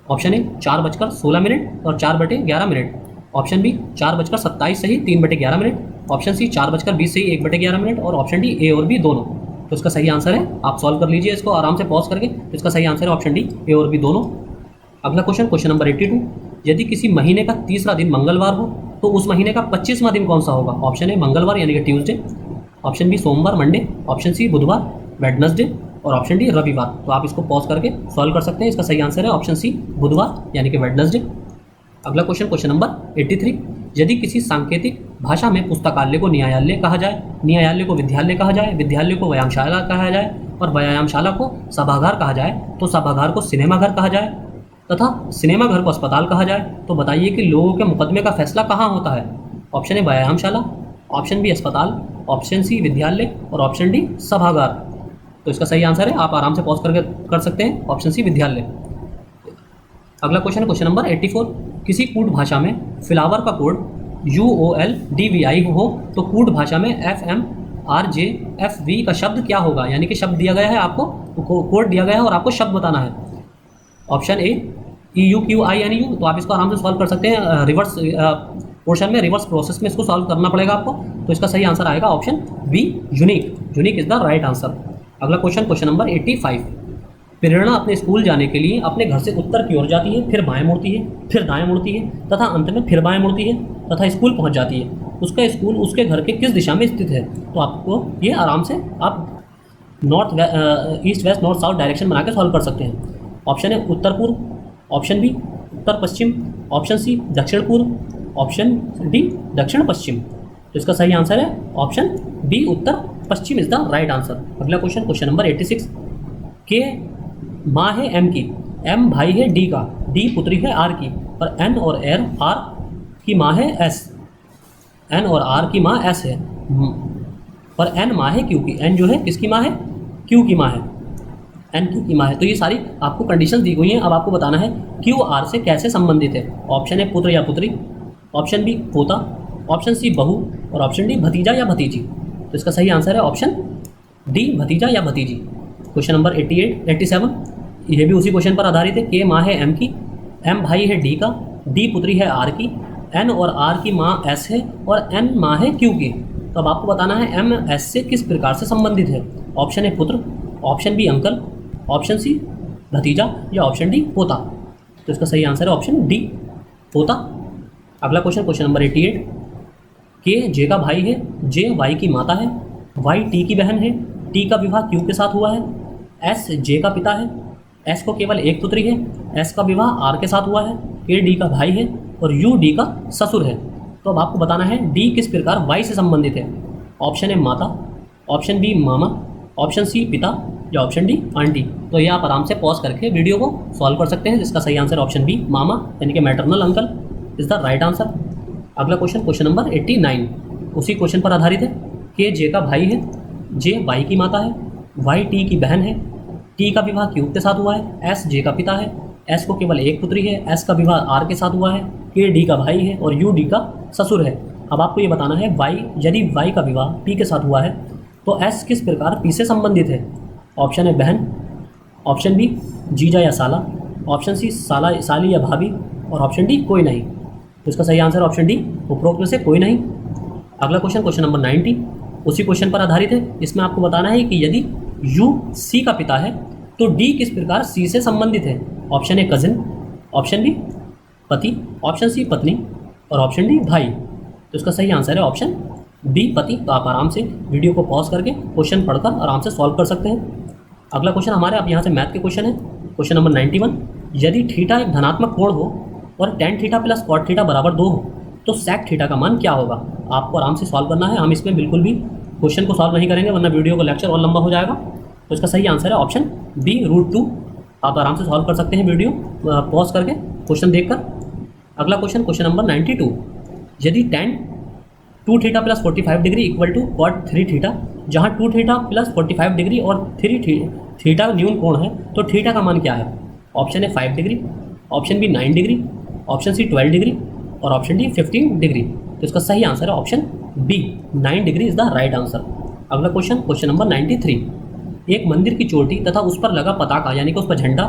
ऑप्शन ए 4:16 और 4/11। ऑप्शन बी 4:27 सही 3/11। ऑप्शन सी 4:20 सही 1/11। और ऑप्शन डी ए और बी दोनों। तो इसका सही आंसर है, आप सॉल्व कर लीजिए इसको आराम से पॉज करके। तो इसका सही आंसर है ऑप्शन डी ए और बी दोनों। अगला क्वेश्चन, क्वेश्चन नंबर 82, यदि किसी महीने का तीसरा दिन मंगलवार हो तो उस महीने का 25वां दिन कौन सा होगा? ऑप्शन ए मंगलवार यानी कि ट्यूसडे, ऑप्शन बी सोमवार मंडे, ऑप्शन सी बुधवार वेडनेसडे, और ऑप्शन डी रविवार। तो आप इसको पॉज करके सॉल्व कर सकते हैं। इसका सही आंसर है ऑप्शन सी बुधवार यानी कि वेडनेसडे। अगला क्वेश्चन, क्वेश्चन नंबर 83, यदि किसी सांकेतिक भाषा में पुस्तकालय को न्यायालय कहा जाए, न्यायालय को विद्यालय कहा जाए, विद्यालय को व्यायामशाला कहा जाए और व्यायामशाला को सभागार कहा जाए, तो सभागार को सिनेमाघर कहा जाए तथा सिनेमाघर को अस्पताल कहा जाए, तो बताइए कि लोगों के मुकदमे का फैसला कहाँ होता है? ऑप्शन ए व्यायामशाला, ऑप्शन बी अस्पताल, ऑप्शन सी विद्यालय और ऑप्शन डी सभागार। तो इसका सही आंसर है, आप आराम से पॉज करके कर सकते हैं, ऑप्शन सी विद्यालय। अगला क्वेश्चन, क्वेश्चन नंबर 84, किसी कूट भाषा में फ्लावर का कोड UOLDVI हो तो कूट भाषा में FMRJFV का शब्द क्या होगा? यानी कि शब्द दिया गया है आपको, कोड दिया गया है और आपको शब्द बताना है। ऑप्शन ए EUQINU, तो आप इसको आराम से सॉल्व कर सकते हैं, रिवर्स पोर्शन में, रिवर्स प्रोसेस में इसको सॉल्व करना पड़ेगा आपको। तो इसका सही आंसर आएगा option be unique. Unique is the right answer. अगला क्वेश्चन, क्वेश्चन नंबर 85, प्रेरणा अपने स्कूल जाने के लिए अपने घर से उत्तर की ओर जाती है, फिर बाएं मुड़ती है, फिर दाएं मुड़ती है तथा अंत में फिर बाएं मुड़ती है तथा स्कूल पहुंच जाती है। उसका स्कूल उसके घर के किस दिशा में स्थित है? तो आपको ये आराम से आप east west north south direction बना के सॉल्व कर सकते हैं। ऑप्शन है उत्तर पूर्व, ऑप्शन बी उत्तर पश्चिम, ऑप्शन सी दक्षिण पूर्व, ऑप्शन डी दक्षिण पश्चिम। तो इसका सही आंसर है ऑप्शन बी उत्तर पश्चिम इज द राइट आंसर। अगला क्वेश्चन, क्वेश्चन नंबर 86, के माँ है एम की, एम भाई है डी का, डी पुत्री है आर की, और एन और आर की माँ है एस, एन और आर की माँ एस है, और एन माँ है क्यू की। एन जो है किसकी माँ है? क्यू की माँ है, एन क्यू की माँ है। तो ये सारी आपको कंडीशंस दी हुई हैं। अब आपको बताना है क्यू आर से कैसे संबंधित है। ऑप्शन है पुत्र या पुत्री, ऑप्शन बी पोता, ऑप्शन सी बहू और ऑप्शन डी भतीजा या भतीजी। तो इसका सही आंसर है ऑप्शन डी भतीजा या भतीजी। क्वेश्चन नंबर 87, ये भी उसी क्वेश्चन पर आधारित है। के माँ है एम की, एम भाई है डी का, डी पुत्री है आर की, एन और आर की माँ एस है और एन माँ है क्यू की। तो अब आपको बताना है एम एस से किस प्रकार से संबंधित है। ऑप्शन है पुत्र, option B uncle, option C भतीजा या ऑप्शन डी पोता। तो इसका सही आंसर है ऑप्शन डी होता। अगला क्वेश्चन, क्वेश्चन नंबर 88, के जे का भाई है, जे वाई की माता है, वाई टी की बहन है, टी का विवाह क्यू के साथ हुआ है, एस जे का पिता है, एस को केवल एक पुत्री है, एस का विवाह आर के साथ हुआ है, के डी का भाई है और यू डी का ससुर है। तो अब आपको बताना है डी किस प्रकार वाई से संबंधित है। ऑप्शन ए माता, ऑप्शन बी मामा, ऑप्शन सी पिता या ऑप्शन डी आंटी। तो ये आप आराम से पॉज करके वीडियो को सॉल्व कर सकते हैं, जिसका सही आंसर ऑप्शन बी मामा यानी कि maternal uncle is the right answer. अगला क्वेश्चन, क्वेश्चन नंबर 89, उसी क्वेश्चन पर आधारित है। के जे का भाई है, जे वाई की माता है, वाई टी की बहन है, टी का विवाह क्यू के साथ हुआ है, एस जे का पिता है, एस को केवल एक पुत्री है, एस का विवाह आर के साथ हुआ है, के डी का भाई है और यू डी का ससुर है। अब आपको ये बताना है वाई, यदि वाई का विवाह पी के साथ हुआ है तो एस किस प्रकार पी से संबंधित है। ऑप्शन है बहन, ऑप्शन बी जीजा या साला, ऑप्शन सी साला साली या भाभी और ऑप्शन डी कोई नहीं। तो इसका सही आंसर ऑप्शन डी उपरोक्त में से कोई नहीं। अगला क्वेश्चन, क्वेश्चन नंबर 90, उसी क्वेश्चन पर आधारित है। इसमें आपको बताना है कि यदि यू सी का पिता है तो डी किस प्रकार सी से संबंधित है। Option A cousin, option B पति, ऑप्शन सी पत्नी और ऑप्शन डी भाई। तो इसका सही आंसर है ऑप्शन बी पति। तो आप आराम से वीडियो को पॉज करके क्वेश्चन पढ़कर आराम से सॉल्व कर सकते हैं। अगला क्वेश्चन हमारे अब यहाँ से मैथ के क्वेश्चन है। क्वेश्चन नंबर 91, यदि थीटा एक धनात्मक कोण हो और tan theta plus cot theta बराबर 2 हो तो sec थीटा का मान क्या होगा। आपको आराम से सॉल्व करना है, हम इसमें बिल्कुल भी क्वेश्चन को सॉल्व नहीं करेंगे वरना वीडियो का लेक्चर और लंबा हो जाएगा। तो इसका सही आंसर है ऑप्शन बी √2। आप आराम से सॉल्व कर सकते हैं वीडियो पॉज करके क्वेश्चन देखकर। अगला क्वेश्चन, क्वेश्चन नंबर 92, यदि tan 2 theta plus 45 degree equal to cot 3 theta, जहाँ 2 थीटा प्लस 45 डिग्री और 3 थीटा न्यून कोण है तो थीटा का मान क्या है। ऑप्शन है 5 degree, option B 9 degree, option C 12 degree और ऑप्शन डी 15 डिग्री। तो इसका सही आंसर है option B 9 degree is the right answer. अगला क्वेश्चन, क्वेश्चन नंबर 93, एक मंदिर की चोटी तथा उस पर लगा पताका यानी कि उस पर झंडा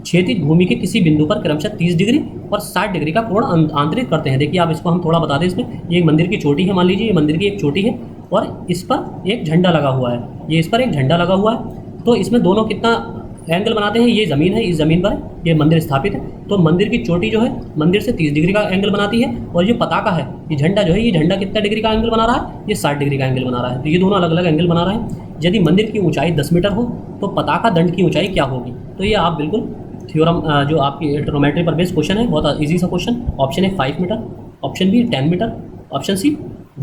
क्षैतिज भूमि के किसी बिंदु पर क्रमशः 30 डिग्री और 60 डिग्री का कोण आंतरित करते हैं। देखिए आप इसको हम थोड़ा बता दें, इसमें ये एक मंदिर की चोटी है, मान लीजिए ये मंदिर की एक चोटी है और इस पर एक झंडा लगा हुआ है, ये इस पर एक झंडा लगा हुआ है। तो इसमें दोनों कितना एंगल बनाते हैं, ये ज़मीन है, इस ज़मीन पर ये मंदिर स्थापित है तो मंदिर की चोटी जो है मंदिर से 30 डिग्री का एंगल बनाती है और ये पताका है, ये झंडा जो है, ये झंडा कितना डिग्री का एंगल बना रहा है, ये 60 डिग्री का एंगल बना रहा है। तो ये दोनों अलग अलग एंगल बना रहे हैं। यदि मंदिर की ऊंचाई 10 मीटर हो तो पताका दंड की ऊंचाई क्या होगी। तो ये आप बिल्कुल थ्योरम जो आपकी ट्रिग्नोमेट्री पर बेस्ड क्वेश्चन है, बहुत ईजी सा question. Option A 5 metre, option B 10 metre, option C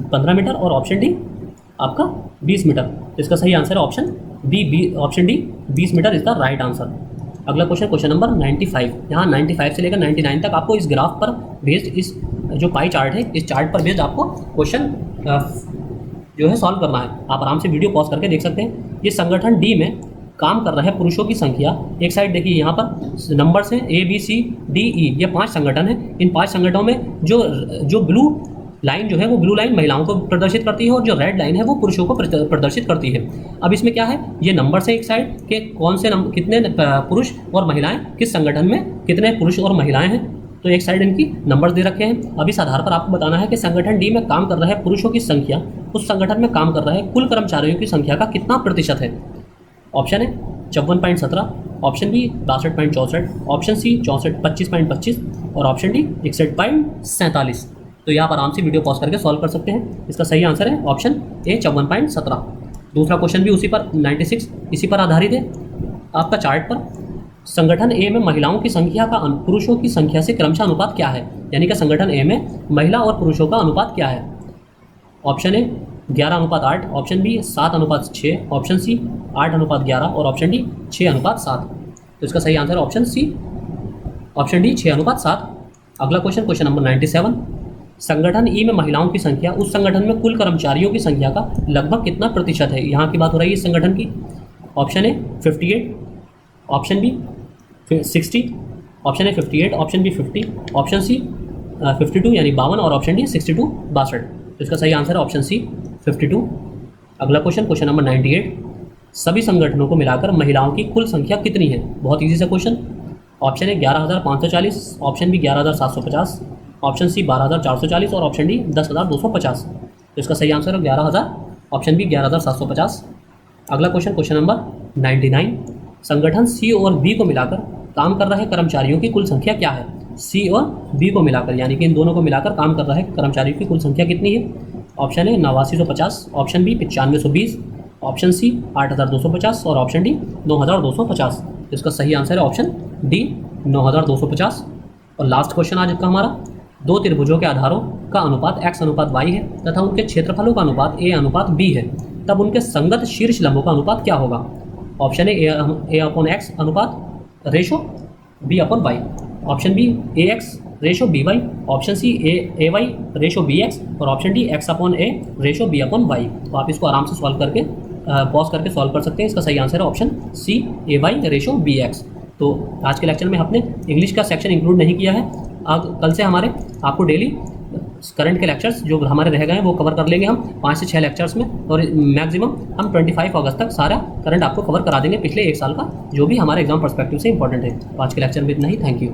15 metre और ऑप्शन डी आपका 20 मीटर। तो इसका सही आंसर है option B, option D 20 metre is the right answer. अगला क्वेश्चन, क्वेश्चन नंबर 95, यहाँ 95 से लेकर 99 तक आपको इस ग्राफ पर बेस्ड, इस जो पाई चार्ट है इस चार्ट पर बेस्ड आपको क्वेश्चन जो है सॉल्व करना है। आप आराम से वीडियो पॉज करके देख सकते हैं। ये संगठन डी में काम कर रहे पुरुषों की संख्या, एक साइड देखिए यहाँ पर नंबर्स हैं ABCDE, ये 5 संगठन हैं। इन 5 संगठनों में जो ब्लू लाइन जो है वो ब्लू लाइन महिलाओं को प्रदर्शित करती है और जो रेड लाइन है वो पुरुषों को प्रदर्शित करती है। अब इसमें क्या है, ये नंबर्स है एक साइड के कौन से कितने पुरुष और महिलाएं किस संगठन में कितने पुरुष और महिलाएं हैं, तो एक साइड इनकी नंबर्स दे रखे हैं। अब इस आधार पर आपको बताना है कि संगठन डी में काम कर रहे पुरुषों की संख्या उस संगठन में काम कर रहे कुल कर्मचारियों की संख्या का कितना प्रतिशत है। ऑप्शन है 54.17, ऑप्शन बी 62.64, ऑप्शन सी 25.25 और ऑप्शन डी 61.47। तो ये आप आराम से वीडियो पॉज करके सॉल्व कर सकते हैं। इसका सही आंसर है ऑप्शन ए 54.17। दूसरा क्वेश्चन भी उसी पर 96 इसी पर आधारित है। आपका चार्ट पर संगठन ए में महिलाओं की संख्या का पुरुषों की संख्या से क्रमशः अनुपात क्या है, यानी कि संगठन ए में महिला और पुरुषों का अनुपात क्या है। Option A 11:8, option B 7:6, option C 8:11 और ऑप्शन डी 6:7। तो इसका सही answer option C, option D 6:7। अगला क्वेश्चन, क्वेश्चन नंबर 97, संगठन ई में महिलाओं की संख्या उस संगठन में कुल कर्मचारियों की संख्या का लगभग कितना प्रतिशत है। यहाँ की बात हो रही है इस संगठन की। Option A 58, option B 60, option A 58, option B 50, option C 52 यानी 52 और ऑप्शन डी 62 62। तो इसका सही आंसर है ऑप्शन सी 52। अगला क्वेश्चन, क्वेश्चन नंबर 98, सभी संगठनों को मिलाकर महिलाओं की कुल संख्या कितनी है। बहुत ईजी सा question. Option A 11,540, option B 11,750, option C 12,440 और ऑप्शन डी 10,250। तो इसका सही आंसर है 11,000, ऑप्शन बी 11,750। अगला क्वेश्चन, क्वेश्चन नंबर 99, संगठन सी और बी को मिलाकर काम कर रहे कर्मचारियों की कुल संख्या क्या है? सी और बी को मिलाकर, यानी कि इन दोनों को मिलाकर काम कर रहे कर्मचारियों की कुल संख्या कितनी है? Option A 8950, option B 9520, option C 8250 और ऑप्शन डी 9250। इसका सही आंसर है ऑप्शन डी 9250। और लास्ट क्वेश्चन आज का हमारा, दो त्रिभुजों के आधारों का अनुपात x अनुपात y है तथा उनके क्षेत्रफलों का अनुपात a अनुपात b है, तब उनके संगत शीर्ष लंबों का अनुपात क्या होगा? ऑप्शन ए अपॉन एक्स अनुपात ratio b upon y, option B a x ratio b y, option C a y ratio b x और option D x upon a ratio b upon y. तो आप इसको आराम से solve करके pause करके solve कर सकते हैं। इसका सही आंसर है option C a y ratio b x. तो आज के लेक्चर में आपने इंग्लिश का सेक्शन इंक्लूड नहीं किया है। अब कल से हमारे आपको डेली करंट के लेक्चर्स जो हमारे रह गए हैं वो कवर कर लेंगे हम 5 से 6 लेक्चर्स में, और मैक्सिमम हम 25 अगस्त तक सारा करंट आपको कवर करा देंगे पिछले एक साल का, जो भी हमारे एग्जाम पर्सपेक्टिव से इंपॉर्टेंट है। तो आज के लेक्चर में इतना ही। Thank you.